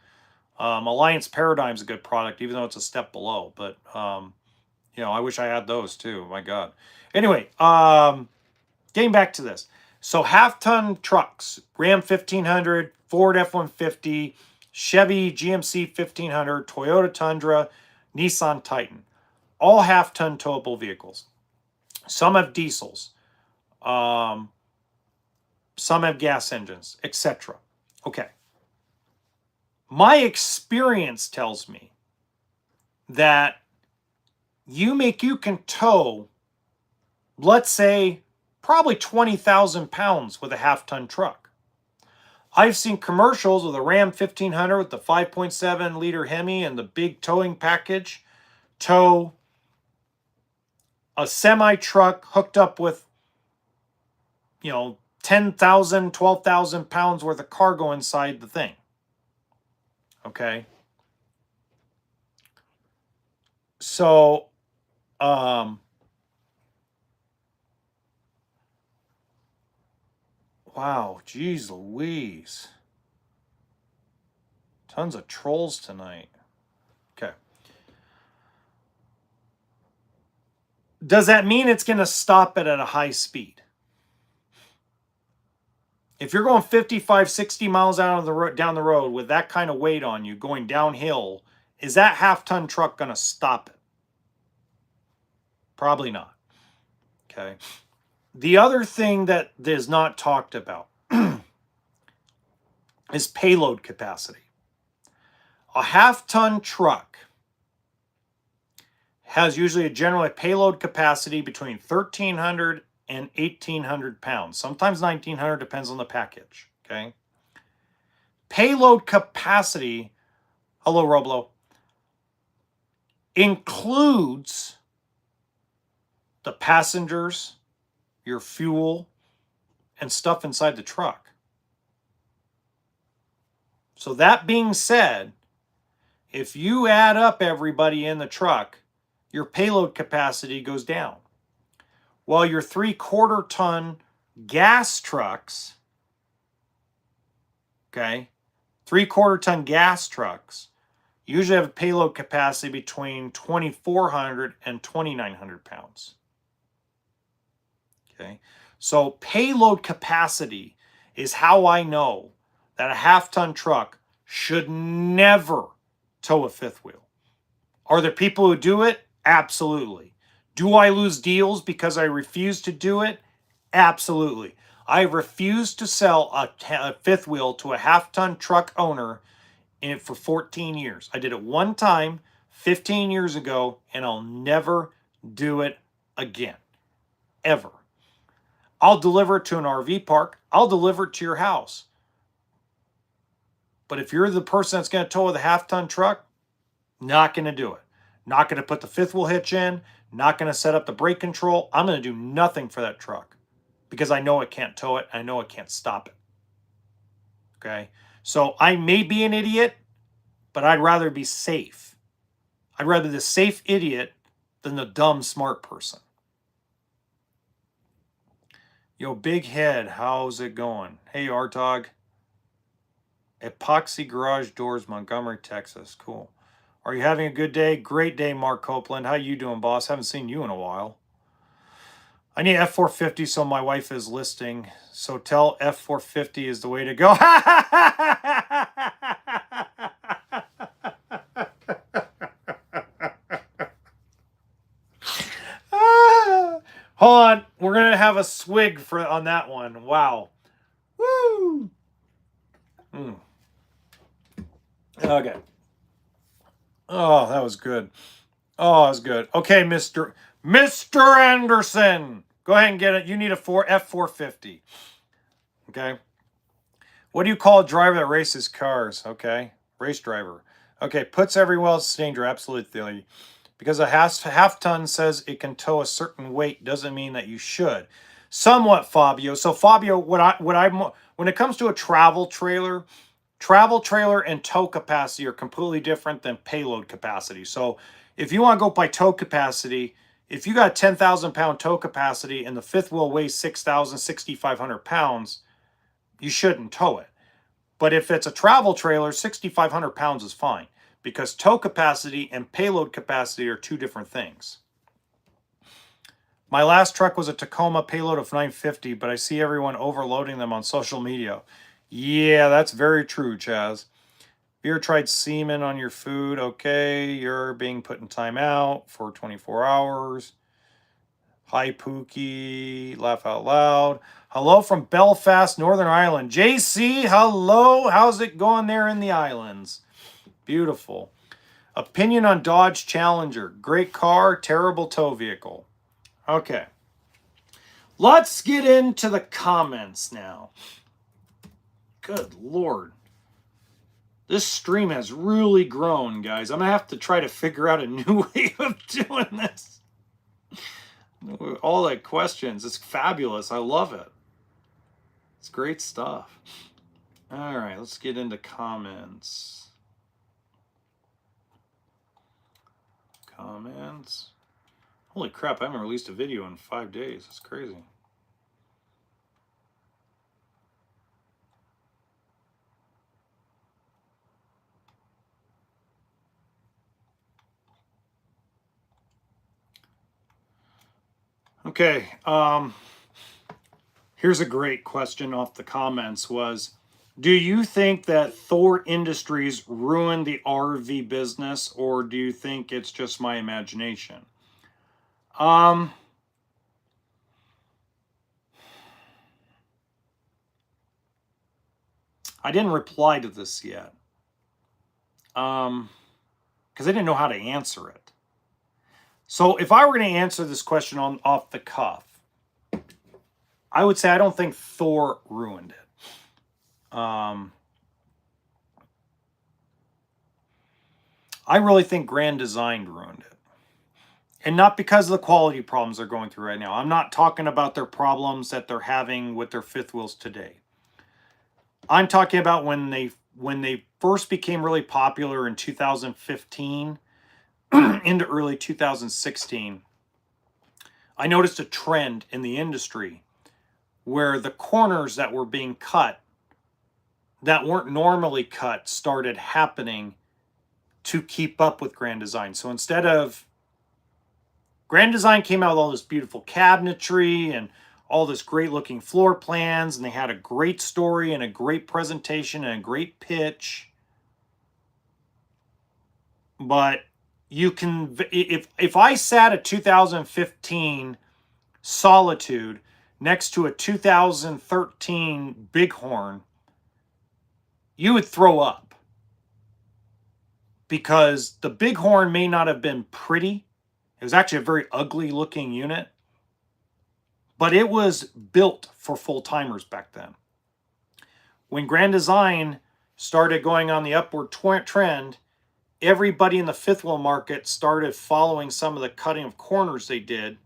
Alliance Paradigm's a good product, even though it's a step below. But, you know, I wish I had those too. My God. Anyway, getting back to this. So half-ton trucks, Ram 1500, Ford F-150, Chevy GMC 1500, Toyota Tundra, Nissan Titan. All half-ton towable vehicles. Some have diesels. Some have gas engines, etc. Okay. My experience tells me that you can tow, let's say, probably 20,000 pounds with a half-ton truck. I've seen commercials with a Ram 1500 with the 5.7 liter Hemi and the big towing package tow a semi-truck hooked up with, 10,000, 12,000 pounds worth of cargo inside the thing. Okay? So, wow, geez Louise. Tons of trolls tonight. Okay. Does that mean it's going to stop it at a high speed? If you're going 55, 60 miles down the road with that kind of weight on you going downhill, is that half-ton truck going to stop it? Probably not. Okay. The other thing that is not talked about is payload capacity. A half-ton truck has usually a payload capacity between 1,300 and 1,800 pounds. Sometimes 1,900, depends on the package, okay? Payload capacity, hello Roblo, includes the passengers, your fuel, and stuff inside the truck. So that being said, if you add up everybody in the truck, your payload capacity goes down. While your 3/4 ton gas trucks, okay, 3/4 ton gas trucks usually have a payload capacity between 2,400 and 2,900 pounds. Okay, so payload capacity is how I know that a half-ton truck should never tow a fifth wheel. Are there people who do it? Absolutely. Do I lose deals because I refuse to do it? Absolutely. I refuse to sell a fifth wheel to a half-ton truck owner for 14 years. I did it one time 15 years ago, and I'll never do it again. Ever. I'll deliver it to an RV park. I'll deliver it to your house. But if you're the person that's going to tow with a half-ton truck, not going to do it. Not going to put the fifth wheel hitch in. Not going to set up the brake control. I'm going to do nothing for that truck because I know it can't tow it. I know it can't stop it. Okay. So I may be an idiot, but I'd rather be safe. I'd rather the safe idiot than the dumb smart person. Yo, Big Head, how's it going? Hey, Artog. Epoxy Garage Doors, Montgomery, Texas. Cool. Are you having a good day? Great day, Mark Copeland. How you doing, boss? Haven't seen you in a while. I need F450, so my wife is listing. So tell F450 is the way to go. Hold on. We're going to have a swig on that one. Wow. Woo! Okay. Oh, that was good. Oh, that was good. Okay, Mr. Anderson. Go ahead and get it. You need a F450. Okay. What do you call a driver that races cars? Okay. Race driver. Okay. Puts everyone else in danger. Absolutely. Because a half ton says it can tow a certain weight doesn't mean that you should. Somewhat, Fabio. So Fabio, when it comes to a travel trailer and tow capacity are completely different than payload capacity. So if you want to go by tow capacity, if you got 10,000 pound tow capacity and the fifth wheel weighs 6,000, 6,500 pounds, you shouldn't tow it. But if it's a travel trailer, 6,500 pounds is fine, because tow capacity and payload capacity are two different things. My last truck was a Tacoma payload of 950, but I see everyone overloading them on social media. Yeah, that's very true, Chaz. Have you ever tried semen on your food? Okay, you're being put in timeout for 24 hours. Hi, Pookie. Laugh out loud. Hello from Belfast, Northern Ireland. JC, hello. How's it going there in the islands? Beautiful. Opinion on Dodge Challenger. Great car, terrible tow vehicle. Okay. Let's get into the comments now. Good Lord. This stream has really grown, guys. I'm going to have to try to figure out a new way of doing this. All the questions. It's fabulous. I love it. It's great stuff. All right, let's get into comments. Comments. Holy crap, I haven't released a video in 5 days. That's crazy. Okay, here's a great question off the comments was, do you think that Thor Industries ruined the RV business, or do you think it's just my imagination? I didn't reply to this yet. Because I didn't know how to answer it. So if I were going to answer this question off the cuff, I would say I don't think Thor ruined it. I really think Grand Design ruined it. And not because of the quality problems they're going through right now. I'm not talking about their problems that they're having with their fifth wheels today. I'm talking about when they first became really popular in 2015 into early 2016. I noticed a trend in the industry where the corners that were being cut that weren't normally cut started happening to keep up with Grand Design. So instead of Grand Design came out with all this beautiful cabinetry and all this great looking floor plans, and they had a great story and a great presentation and a great pitch. But you can, if I sat a 2015 Solitude next to a 2013 Bighorn, you would throw up, because the Bighorn may not have been pretty. It was actually a very ugly looking unit, but it was built for full-timers back then. When Grand Design started going on the upward trend, everybody in the fifth wheel market started following some of the cutting of corners they did.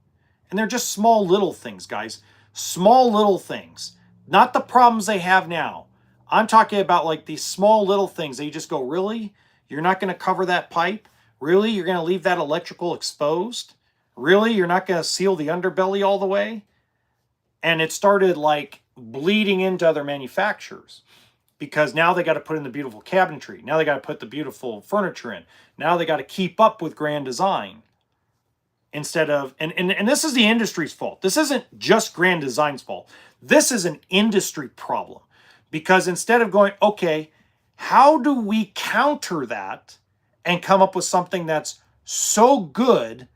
And they're just small little things, guys. Small little things. Not the problems they have now. I'm talking about like these small little things that you just go, really? You're not going to cover that pipe? Really? You're going to leave that electrical exposed? Really? You're not going to seal the underbelly all the way? And it started like bleeding into other manufacturers because now they got to put in the beautiful cabinetry. Now they got to put the beautiful furniture in. Now they got to keep up with Grand Design instead of, and this is the industry's fault. This isn't just Grand Design's fault. This is an industry problem because instead of going, okay, how do we counter that and come up with something that's so good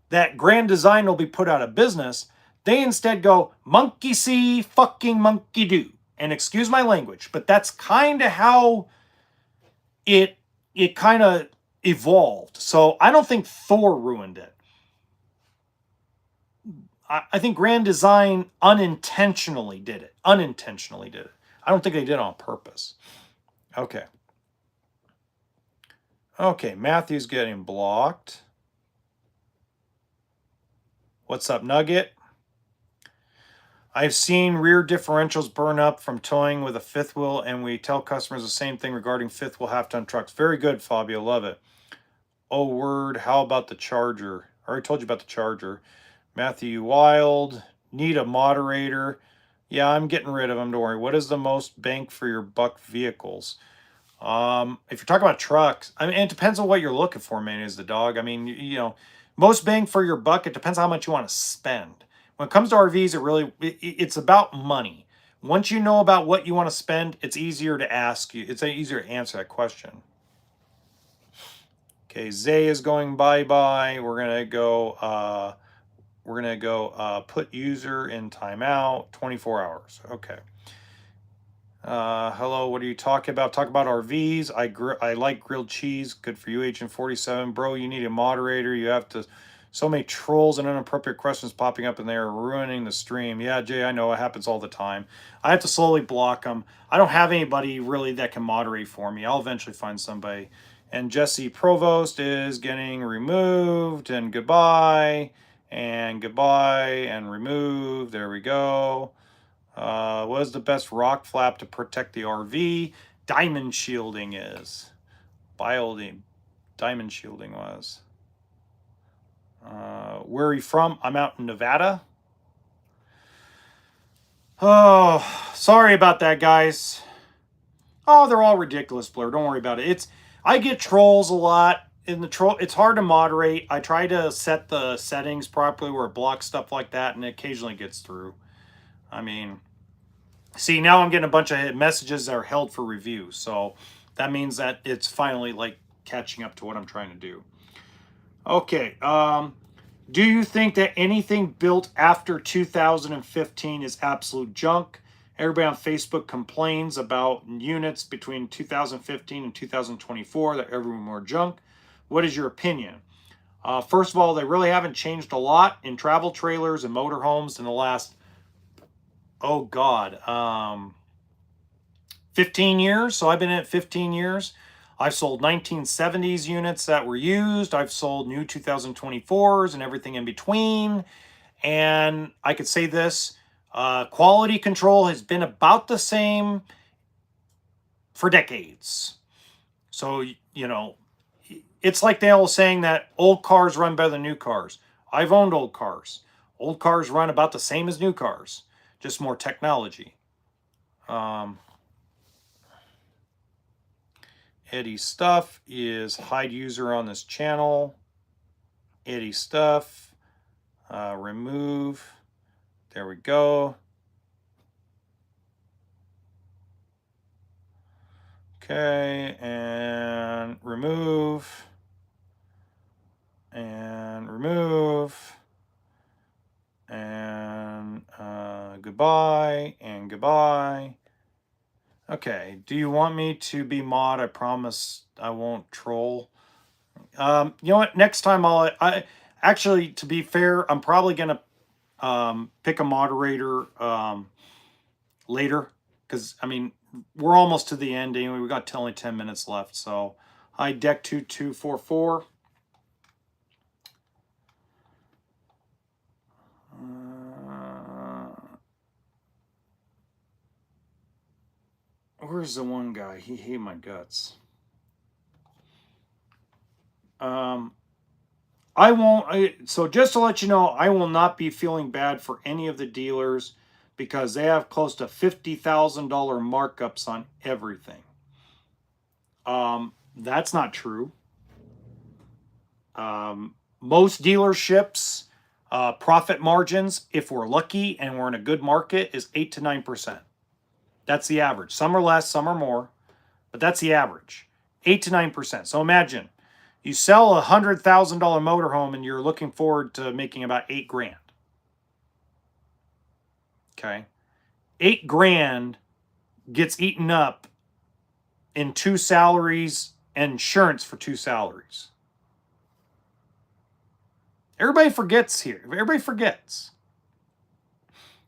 that Grand Design will be put out of business, they instead go, monkey see, fucking monkey do. And excuse my language, but that's kind of how it kind of evolved. So I don't think Thor ruined it. I think Grand Design unintentionally did it. Unintentionally did it. I don't think they did it on purpose. Okay. Okay, Matthew's getting blocked. What's up, Nugget? I've seen rear differentials burn up from towing with a fifth wheel, and we tell customers the same thing regarding fifth wheel half-ton trucks. Very good, Fabio. Love it. Oh, word. How about the Charger? I already told you about the Charger. Matthew Wild. Need a moderator. Yeah, I'm getting rid of them. Don't worry. What is the most bang for your buck vehicles? If you're talking about trucks, I mean, it depends on what you're looking for, man, is the dog. I mean, you know, most bang for your buck, it depends how much you want to spend. When it comes to RVs, it's about money. Once you know about what you want to spend, it's easier to ask you. It's easier to answer that question. Okay, Zay is going bye-bye. We're gonna go put user in timeout, 24 hours. Okay. Hello, what are you talking about? Talk about RVs. I like grilled cheese. Good for you, Agent 47. Bro, you need a moderator. You have to. So many trolls and inappropriate questions popping up and they are ruining the stream. Yeah, Jay, I know it happens all the time. I have to slowly block them. I don't have anybody really that can moderate for me. I'll eventually find somebody. And Jesse Provost is getting removed. And goodbye. And goodbye. And removed. There we go. What is the best rock flap to protect the RV? Diamond shielding is. Biolding. Diamond shielding was. Where are you from? I'm out in Nevada. Oh, sorry about that, guys. Oh, they're all ridiculous, Blur. Don't worry about it. I get trolls a lot. In the troll, it's hard to moderate. I try to set the settings properly where it blocks stuff like that, and it occasionally gets through. I mean, see, now I'm getting a bunch of messages that are held for review. So that means that it's finally like catching up to what I'm trying to do. Okay. Do you think that anything built after 2015 is absolute junk? Everybody on Facebook complains about units between 2015 and 2024 that everyone more junk. What is your opinion? First of all, they really haven't changed a lot in travel trailers and motorhomes in the last, 15 years. So I've been in it 15 years. I've sold 1970s units that were used. I've sold new 2024s and everything in between. And I could say this, quality control has been about the same for decades. So, you know, it's like the old saying that old cars run better than new cars. I've owned old cars. Old cars run about the same as new cars, just more technology. Eddie Stuff is hide user on this channel. Eddie Stuff, remove. There we go. Okay, and remove. And remove. And goodbye and goodbye. Okay, do you want me to be mod? I promise I won't troll. You know what? Next time I actually, to be fair, I'm probably gonna pick a moderator later because I mean we're almost to the end anyway. We got only 10 minutes left. So, hi Deck 2244. Where's the one guy? He hated my guts. I won't. So just to let you know, I will not be feeling bad for any of the dealers because they have close to $50,000 markups on everything. That's not true. Most dealerships, profit margins, if we're lucky and we're in a good market, is 8 to 9%. That's the average. Some are less, some are more, but that's the average. 8 to 9%. So imagine you sell a $100,000 motorhome and you're looking forward to making about 8 grand. Okay. 8 grand gets eaten up in 2 salaries and insurance for 2 salaries. Everybody forgets here. Everybody forgets.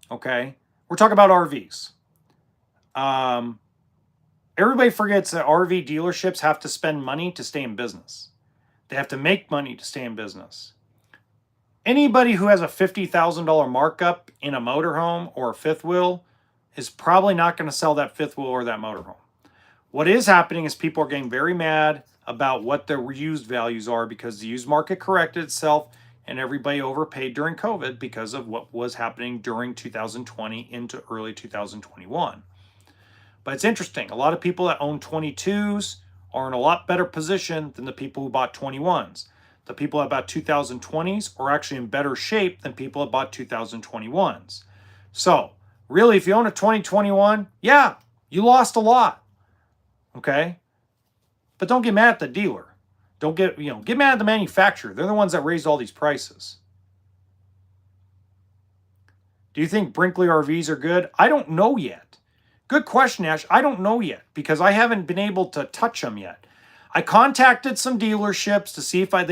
Okay. We're talking about RVs. Everybody forgets that RV dealerships have to spend money to stay in business. They have to make money to stay in business. Anybody who has a $50,000 markup in a motorhome or a fifth wheel is probably not going to sell that fifth wheel or that motorhome. What is happening is people are getting very mad about what their used values are because the used market corrected itself and everybody overpaid during COVID because of what was happening during 2020 into early 2021. But it's interesting. A lot of people that own 22s are in a lot better position than the people who bought 21s. The people that bought 2020s are actually in better shape than people that bought 2021s. So, really, if you own a 2021, yeah, you lost a lot. Okay? But don't get mad at the dealer. Don't get mad at the manufacturer. They're the ones that raised all these prices. Do you think Brinkley RVs are good? I don't know yet. Good question, Ash. I don't know yet because I haven't been able to touch them yet. I contacted some dealerships to see if I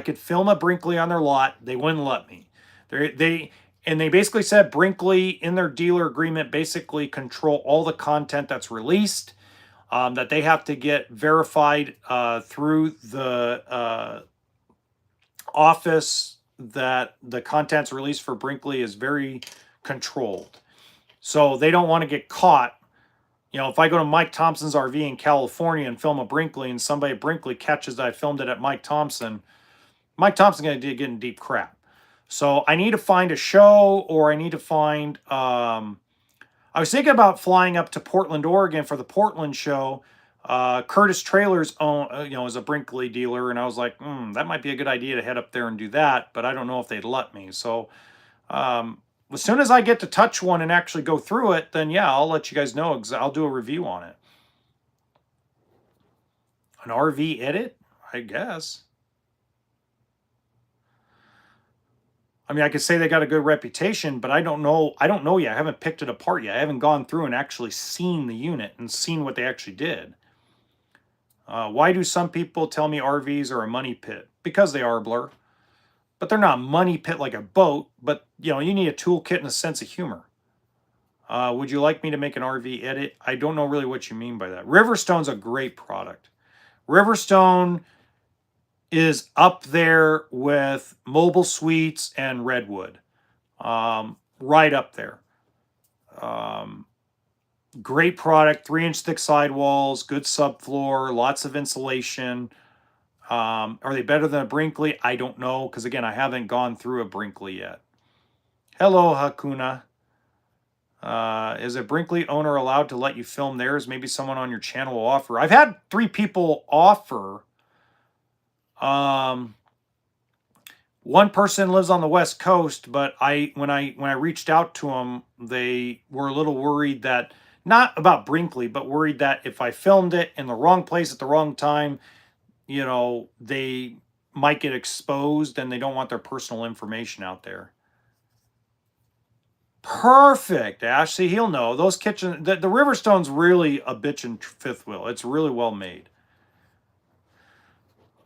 could film a Brinkley on their lot. They wouldn't let me. They basically said Brinkley in their dealer agreement basically control all the content that's released. That they have to get verified through the office that the content's released for Brinkley is very controlled. So they don't want to get caught. If I go to Mike Thompson's RV in California and film a Brinkley and somebody at Brinkley catches that I filmed it at Mike Thompson's going to get in deep crap. So I need to find a show or I need to find... I was thinking about flying up to Portland, Oregon for the Portland show. Curtis Trailers is a Brinkley dealer, and I was like, that might be a good idea to head up there and do that, but I don't know if they'd let me. So as soon as I get to touch one and actually go through it, then yeah, I'll let you guys know. I'll do a review on it. An RV edit, I guess. I mean, I could say they got a good reputation, but I don't know. I don't know yet. I haven't picked it apart yet. I haven't gone through and actually seen the unit and seen what they actually did. Why do some people tell me RVs are a money pit? Because they are, Blur. But they're not a money pit like a boat. But, you need a toolkit and a sense of humor. Would you like me to make an RV edit? I don't know really what you mean by that. Riverstone's a great product. Riverstone is up there with Mobile Suites and Redwood. Right up there. Great product, 3-inch thick sidewalls, good subfloor, lots of insulation. Are they better than a Brinkley? I don't know, because again, I haven't gone through a Brinkley yet. Hello, Hakuna. Is a Brinkley owner allowed to let you film theirs? Maybe someone on your channel will offer. I've had 3 people offer. One person lives on the West Coast, but when I reached out to them, they were a little worried that, not about Brinkley, but worried that if I filmed it in the wrong place at the wrong time, they might get exposed and they don't want their personal information out there. Perfect, Ashley. He'll know. Those the Riverstone's really a bitchin' fifth wheel. It's really well made.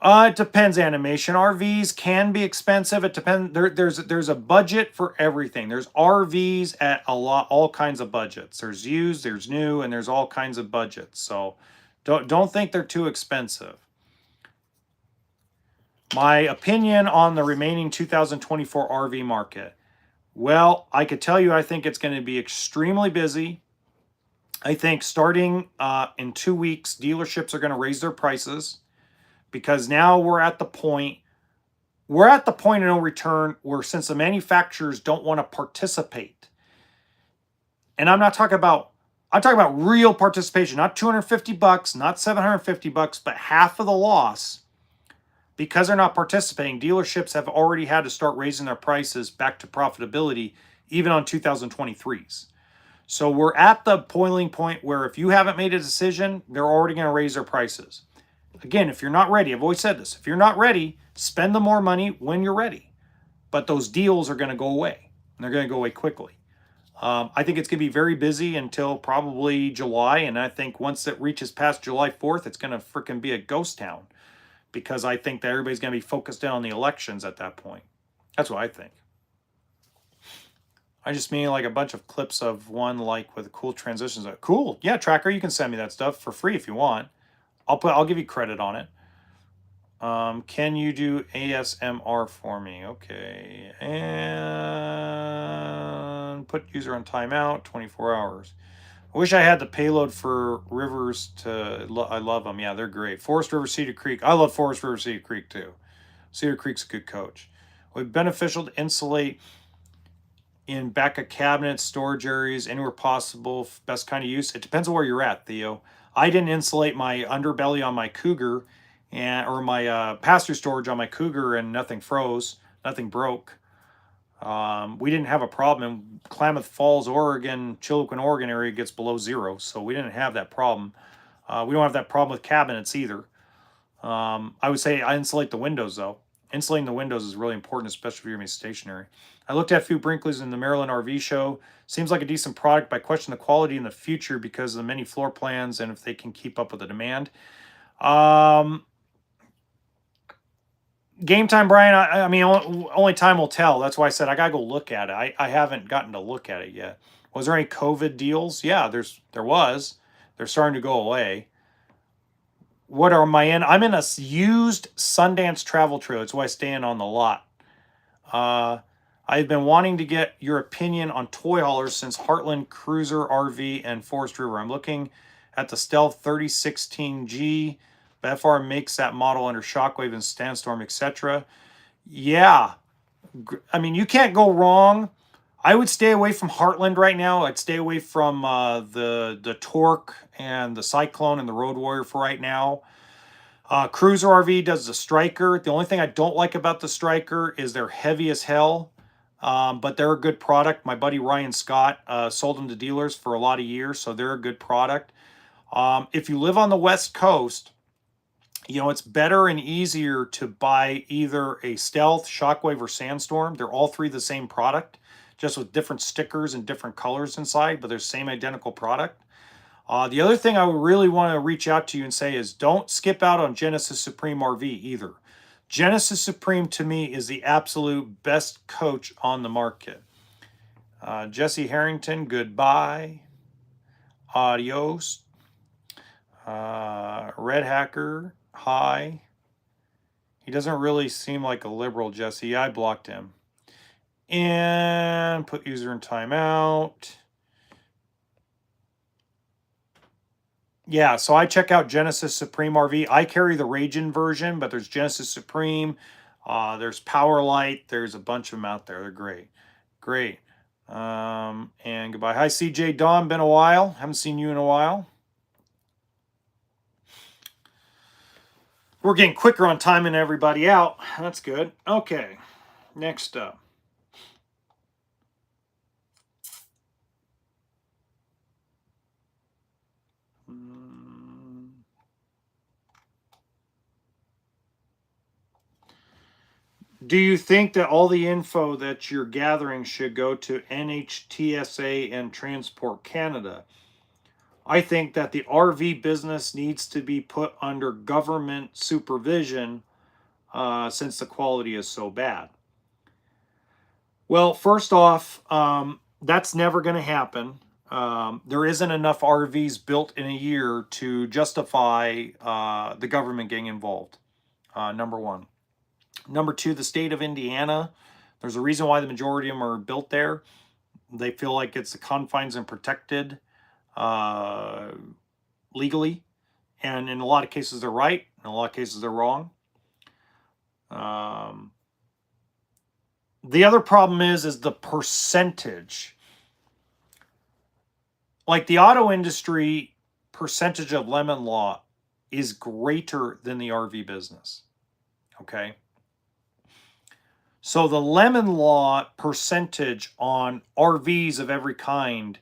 It depends, animation. RVs can be expensive. It depends. There's a budget for everything. There's RVs at all kinds of budgets. There's used, there's new, and there's all kinds of budgets. So don't think they're too expensive. My opinion on the remaining 2024 RV market. Well, I could tell you I think it's going to be extremely busy. I think starting in 2 weeks, dealerships are going to raise their prices because now we're at the point of no return where, since the manufacturers don't want to participate, and I'm talking about real participation, not $250, not $750, but half of the loss. Because they're not participating, dealerships have already had to start raising their prices back to profitability, even on 2023s. So we're at the boiling point where if you haven't made a decision, they're already going to raise their prices. Again, if you're not ready, I've always said this, if you're not ready, spend the more money when you're ready. But those deals are going to go away, and they're going to go away quickly. I think it's going to be very busy until probably July, and I think once it reaches past July 4th, it's going to freaking be a ghost town, because I think that everybody's going to be focused in on the elections at that point. That's what I think. I just mean like a bunch of clips of one like with cool transitions. Cool. Yeah, Tracker, you can send me that stuff for free if you want. I'll give you credit on it. Can you do ASMR for me? Okay. And put user on timeout, 24 hours. I wish I had the payload for rivers I love them. Yeah, they're great. Forest River, Cedar Creek. I love Forest River, Cedar Creek too. Cedar Creek's a good coach. It would be beneficial to insulate in back of cabinets, storage areas, anywhere possible. Best kind of use. It depends on where you're at, Theo. I didn't insulate my underbelly on my Cougar, or my pass-through storage on my Cougar, and nothing froze, nothing broke. We didn't have a problem. In Klamath Falls, Oregon, Chilliwack, Oregon area gets below 0, so we didn't have that problem. We don't have that problem with cabinets either. I would say I insulate the windows though. Insulating the windows is really important, especially if you're going to be stationary. I looked at a few Brinkley's in the Maryland RV show. Seems like a decent product, but I question the quality in the future because of the many floor plans and if they can keep up with the demand. Game time, Brian. I mean, only time will tell. That's why I said I gotta go look at it. I haven't gotten to look at it yet. Was there any COVID deals? Yeah, there was. They're starting to go away. What am I in? I'm in a used Sundance travel trailer. That's why I stay in on the lot. I've been wanting to get your opinion on toy haulers since Heartland Cruiser RV and Forest River. I'm looking at the Stealth 3016G. But FR makes that model under Shockwave and Sandstorm, etc. Yeah. I mean, you can't go wrong. I would stay away from Heartland right now. I'd stay away from the Torque and the Cyclone and the Road Warrior for right now. Cruiser RV does the Striker. The only thing I don't like about the Striker is they're heavy as hell, but they're a good product. My buddy Ryan Scott sold them to dealers for a lot of years, so they're a good product. If you live on the West Coast, you know, it's better and easier to buy either a Stealth, Shockwave, or Sandstorm. They're all three the same product, just with different stickers and different colors inside, but they're same identical product. The other thing I would really want to reach out to you and say is don't skip out on Genesis Supreme RV either. Genesis Supreme to me is the absolute best coach on the market. Jesse Harrington, goodbye. Adios. Red Hacker, hi. He doesn't really seem like a liberal, Jesse. I blocked him. And put user in timeout. Yeah, so I check out Genesis Supreme RV. I carry the Ragin version, but there's Genesis Supreme. There's Powerlight. There's a bunch of them out there. They're great. Great. And goodbye. Hi, CJ Don. Been a while. Haven't seen you in a while. We're getting quicker on timing everybody out. That's good. Okay. Next up. Do you think that all the info that you're gathering should go to NHTSA and Transport Canada? I think that the RV business needs to be put under government supervision since the quality is so bad. Well, first off, that's never going to happen. There isn't enough RVs built in a year to justify the government getting involved, number one. Number two, the state of Indiana, there's a reason why the majority of them are built there. They feel like it's the confines and protected. legally. And in a lot of cases, they're right. In a lot of cases, they're wrong. The other problem is the percentage. Like the auto industry percentage of lemon law is greater than the RV business. Okay. So the lemon law percentage on RVs of every kind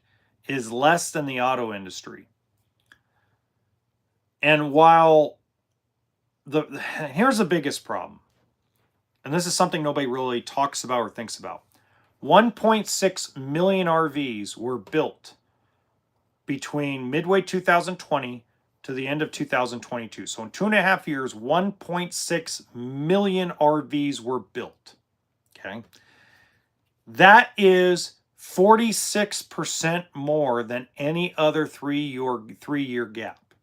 is less than the auto industry. And while here's the biggest problem, and this is something nobody really talks about or thinks about. 1.6 million RVs were built between midway 2020 to the end of 2022. So in 2.5 years, 1.6 million RVs were built. Okay. That is 46% more than any other three-year gap.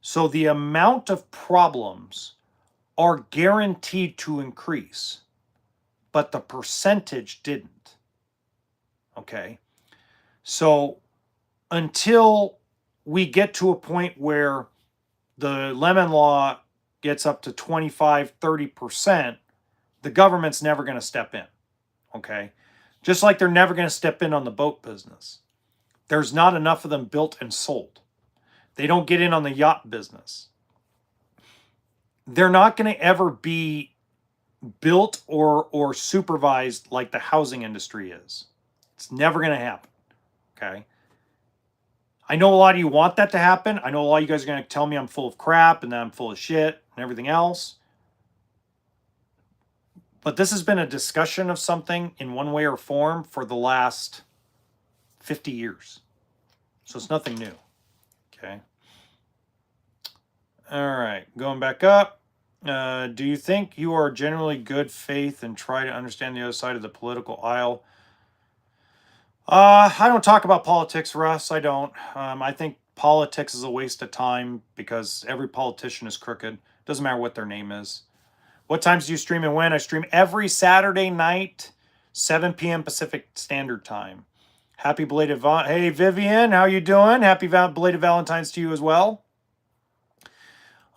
So the amount of problems are guaranteed to increase, but the percentage didn't. Okay. So until we get to a point where the lemon law gets up to 25, 30%, the government's never going to step in. Okay. Just like they're never going to step in on the boat business. There's not enough of them built and sold. They don't get in on the yacht business. They're not going to ever be built or supervised like the housing industry is. It's never going to happen. Okay. I know a lot of you want that to happen. I know a lot of you guys are going to tell me I'm full of crap and that I'm full of shit and everything else. But this has been a discussion of something in one way or form for the last 50 years. So it's nothing new. Okay. All right. Going back up. Do you think you are generally good faith and try to understand the other side of the political aisle? I don't talk about politics, Russ. I don't. I think politics is a waste of time because every politician is crooked. Doesn't matter what their name is. What times do you stream and when? I stream every Saturday night, 7 p.m. Pacific Standard Time. Happy belated Hey, Vivian, how you doing? Happy belated Valentine's to you as well.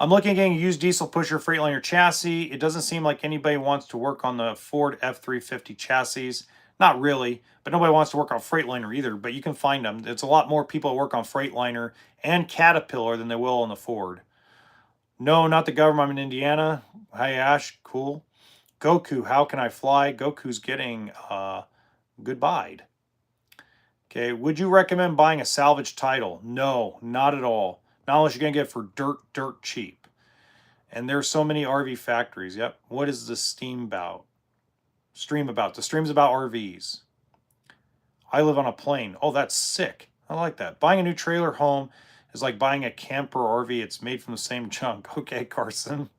I'm looking at getting a used diesel pusher Freightliner chassis. It doesn't seem like anybody wants to work on the Ford F350 chassis. Not really, but nobody wants to work on Freightliner either, but you can find them. It's a lot more people that work on Freightliner and Caterpillar than they will on the Ford. No, not the government. I'm in Indiana. Hi, Ash. Cool. Goku, how can I fly? Goku's getting goodbye. Okay, would you recommend buying a salvage title? No, not at all. Not unless you're going to get it for dirt cheap. And there's so many RV factories. Yep. What is the stream about? The stream's about RVs. I live on a plane. Oh, that's sick. I like that. Buying a new trailer home is like buying a camper RV. It's made from the same junk. Okay, Carson.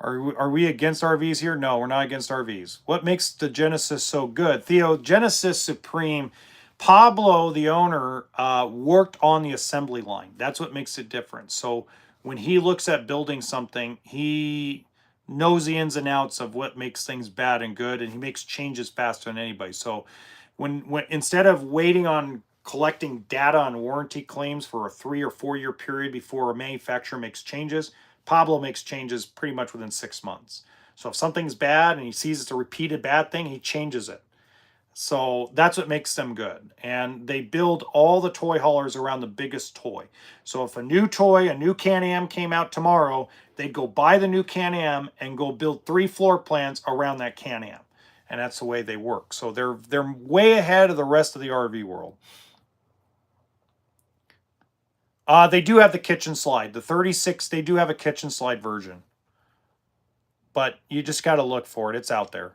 Are we against RVs here? No, we're not against RVs. What makes the Genesis so good? Theo, Genesis Supreme, Pablo, the owner, worked on the assembly line. That's what makes it different. So when he looks at building something, he knows the ins and outs of what makes things bad and good, and he makes changes faster than anybody. So when instead of waiting on collecting data on warranty claims for a 3 or 4 year period before a manufacturer makes changes, Pablo makes changes pretty much within 6 months. So if something's bad and he sees it's a repeated bad thing, he changes it. So that's what makes them good. And they build all the toy haulers around the biggest toy. So if a new Can-Am came out tomorrow, they'd go buy the new Can-Am and go build 3 floor plans around that Can-Am. And that's the way they work. So they're way ahead of the rest of the RV world. They do have the kitchen slide. The 36, they do have a kitchen slide version. But you just got to look for it. It's out there.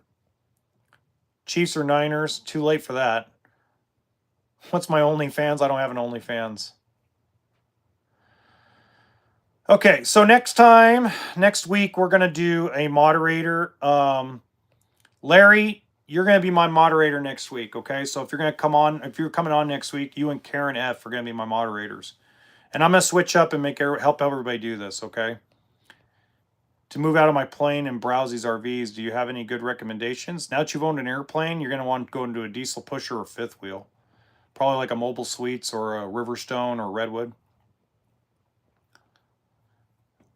Chiefs or Niners? Too late for that. What's my OnlyFans? I don't have an OnlyFans. Okay, so next week, we're going to do a moderator. Larry, you're going to be my moderator next week, okay? So if you're coming on next week, you and Karen F are going to be my moderators. And I'm going to switch up and help everybody do this, okay? To move out of my plane and browse these RVs, do you have any good recommendations? Now that you've owned an airplane, you're going to want to go into a diesel pusher or fifth wheel. Probably like a Mobile Suites or a Riverstone or Redwood.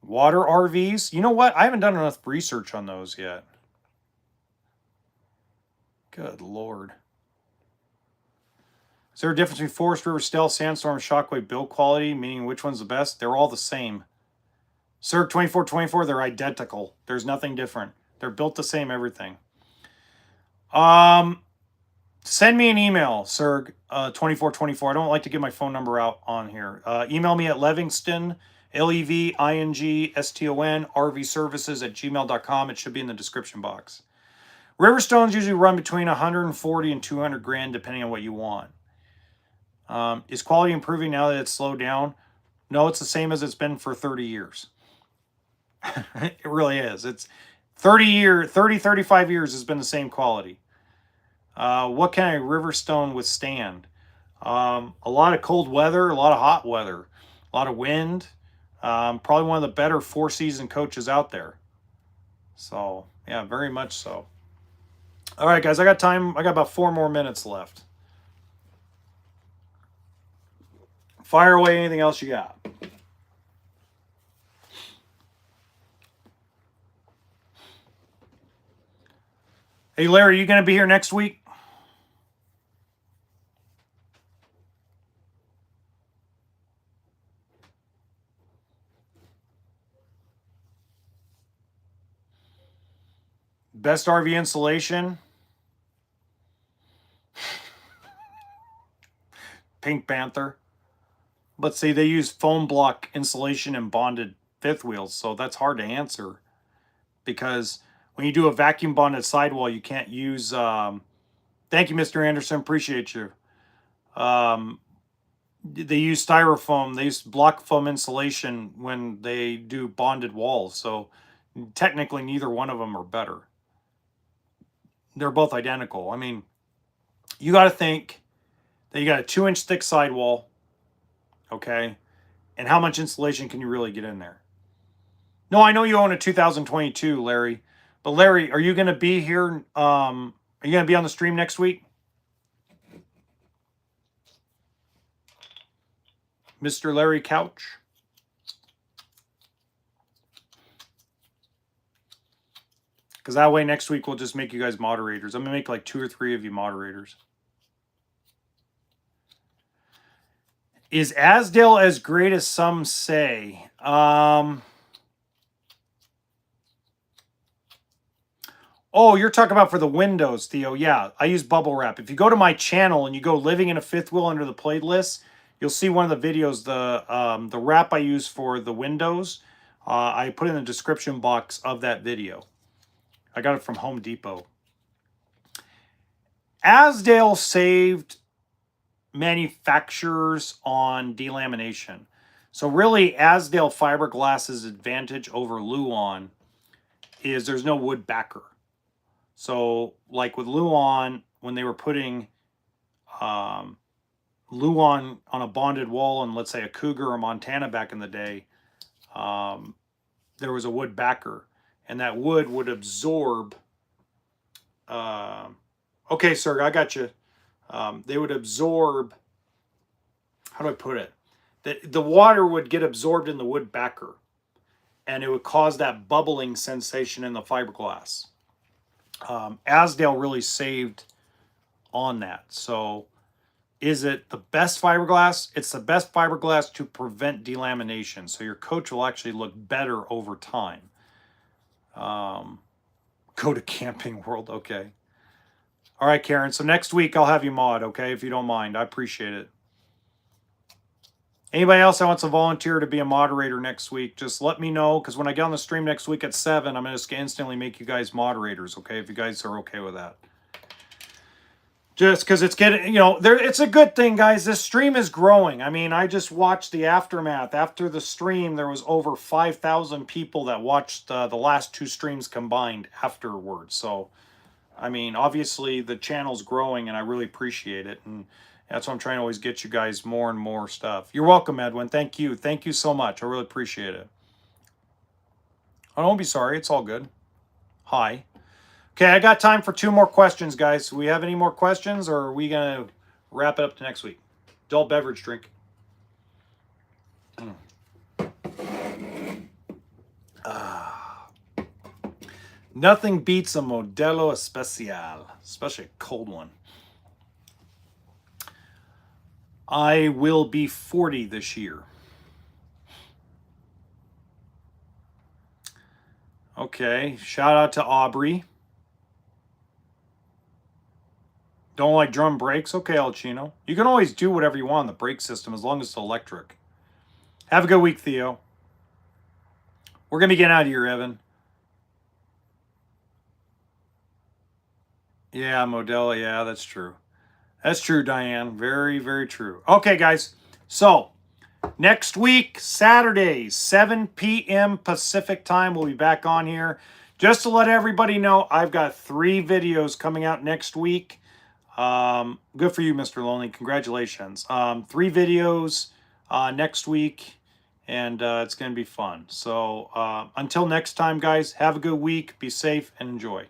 Water RVs. You know what? I haven't done enough research on those yet. Good Lord. Is there a difference between Forest River, Stell, Sandstorm, Shockwave build quality, meaning which one's the best? They're all the same. Cirque 2424, they're identical. There's nothing different. They're built the same, everything. Send me an email, Serg 2424. I don't like to give my phone number out on here. Email me at Levingston, LEVINGSTON, RVservices@gmail.com. It should be in the description box. Riverstones usually run between 140 and 200 grand, depending on what you want. Is quality improving now that it's slowed down? No, it's the same as it's been for 30 years. It really is. It's 35 years has been the same quality. What can a Riverstone withstand? A lot of cold weather, a lot of hot weather, a lot of wind. Probably one of the better four-season coaches out there. So, yeah, very much so. All right, guys, I got time. I got about 4 more minutes left. Fire away anything else you got. Hey, Larry, you going to be here next week? Best RV insulation? Pink Panther. Let's see, they use foam block insulation and bonded fifth wheels, so that's hard to answer. Because when you do a vacuum bonded sidewall, you can't use... thank you, Mr. Anderson. Appreciate you. They use styrofoam. They use block foam insulation when they do bonded walls. So technically, neither one of them are better. They're both identical. I mean, you got to think that you got a 2-inch thick sidewall, okay? And how much insulation can you really get in there? No, I know you own a 2022, Larry. But Larry, are you going to be here? Are you going to be on the stream next week? Mr. Larry Couch? Because that way next week we'll just make you guys moderators. I'm going to make like 2 or 3 of you moderators. Is Asdale as great as some say? Oh, you're talking about for the windows, Theo. Yeah, I use bubble wrap. If you go to my channel and you go living in a fifth wheel under the playlist, you'll see one of the videos, the wrap I use for the windows. I put in the description box of that video. I got it from Home Depot. Asdale saved manufacturers on delamination. So really, Asdale fiberglass's advantage over Luan is there's no wood backer. So like with Luan, when they were putting Luan on a bonded wall in, let's say, a Cougar or Montana back in the day, there was a wood backer. And that wood would absorb... okay, sir, I got you. They would absorb... How do I put it? The water would get absorbed in the wood backer. And it would cause that bubbling sensation in the fiberglass. Asdale really saved on that. So is it the best fiberglass? It's the best fiberglass to prevent delamination. So your coach will actually look better over time. Go to Camping World. Okay. All right, Karen. So next week I'll have you mod, okay? If you don't mind. I appreciate it. Anybody else that wants to volunteer to be a moderator next week, just let me know. Because when I get on the stream next week at 7, I'm going to instantly make you guys moderators, okay? If you guys are okay with that. Just because it's getting, you know, it's a good thing, guys. This stream is growing. I mean, I just watched the aftermath. After the stream, there was over 5,000 people that watched the last 2 streams combined afterwards. So, I mean, obviously the channel's growing, and I really appreciate it. And that's why I'm trying to always get you guys more and more stuff. You're welcome, Edwin. Thank you. Thank you so much. I really appreciate it. Oh, don't be sorry. It's all good. Hi. Okay, I got time for 2 more questions, guys. Do we have any more questions, or are we going to wrap it up to next week. Adult beverage drink. Nothing beats a Modelo Especial, especially a cold one. I will be 40 this year. Okay, shout out to Aubrey. Don't like drum brakes? Okay, El Chino. You can always do whatever you want on the brake system as long as it's electric. Have a good week, Theo. We're going to get out of here, Evan. Yeah, Modelo. Yeah, that's true. That's true, Diane. Very, very true. Okay, guys. So, next week, Saturday, 7 p.m. Pacific time, we'll be back on here. Just to let everybody know, I've got 3 videos coming out next week. Good for you, Mr. Lonely. Congratulations. 3 videos next week, and it's going to be fun. So, until next time, guys, have a good week. Be safe and enjoy.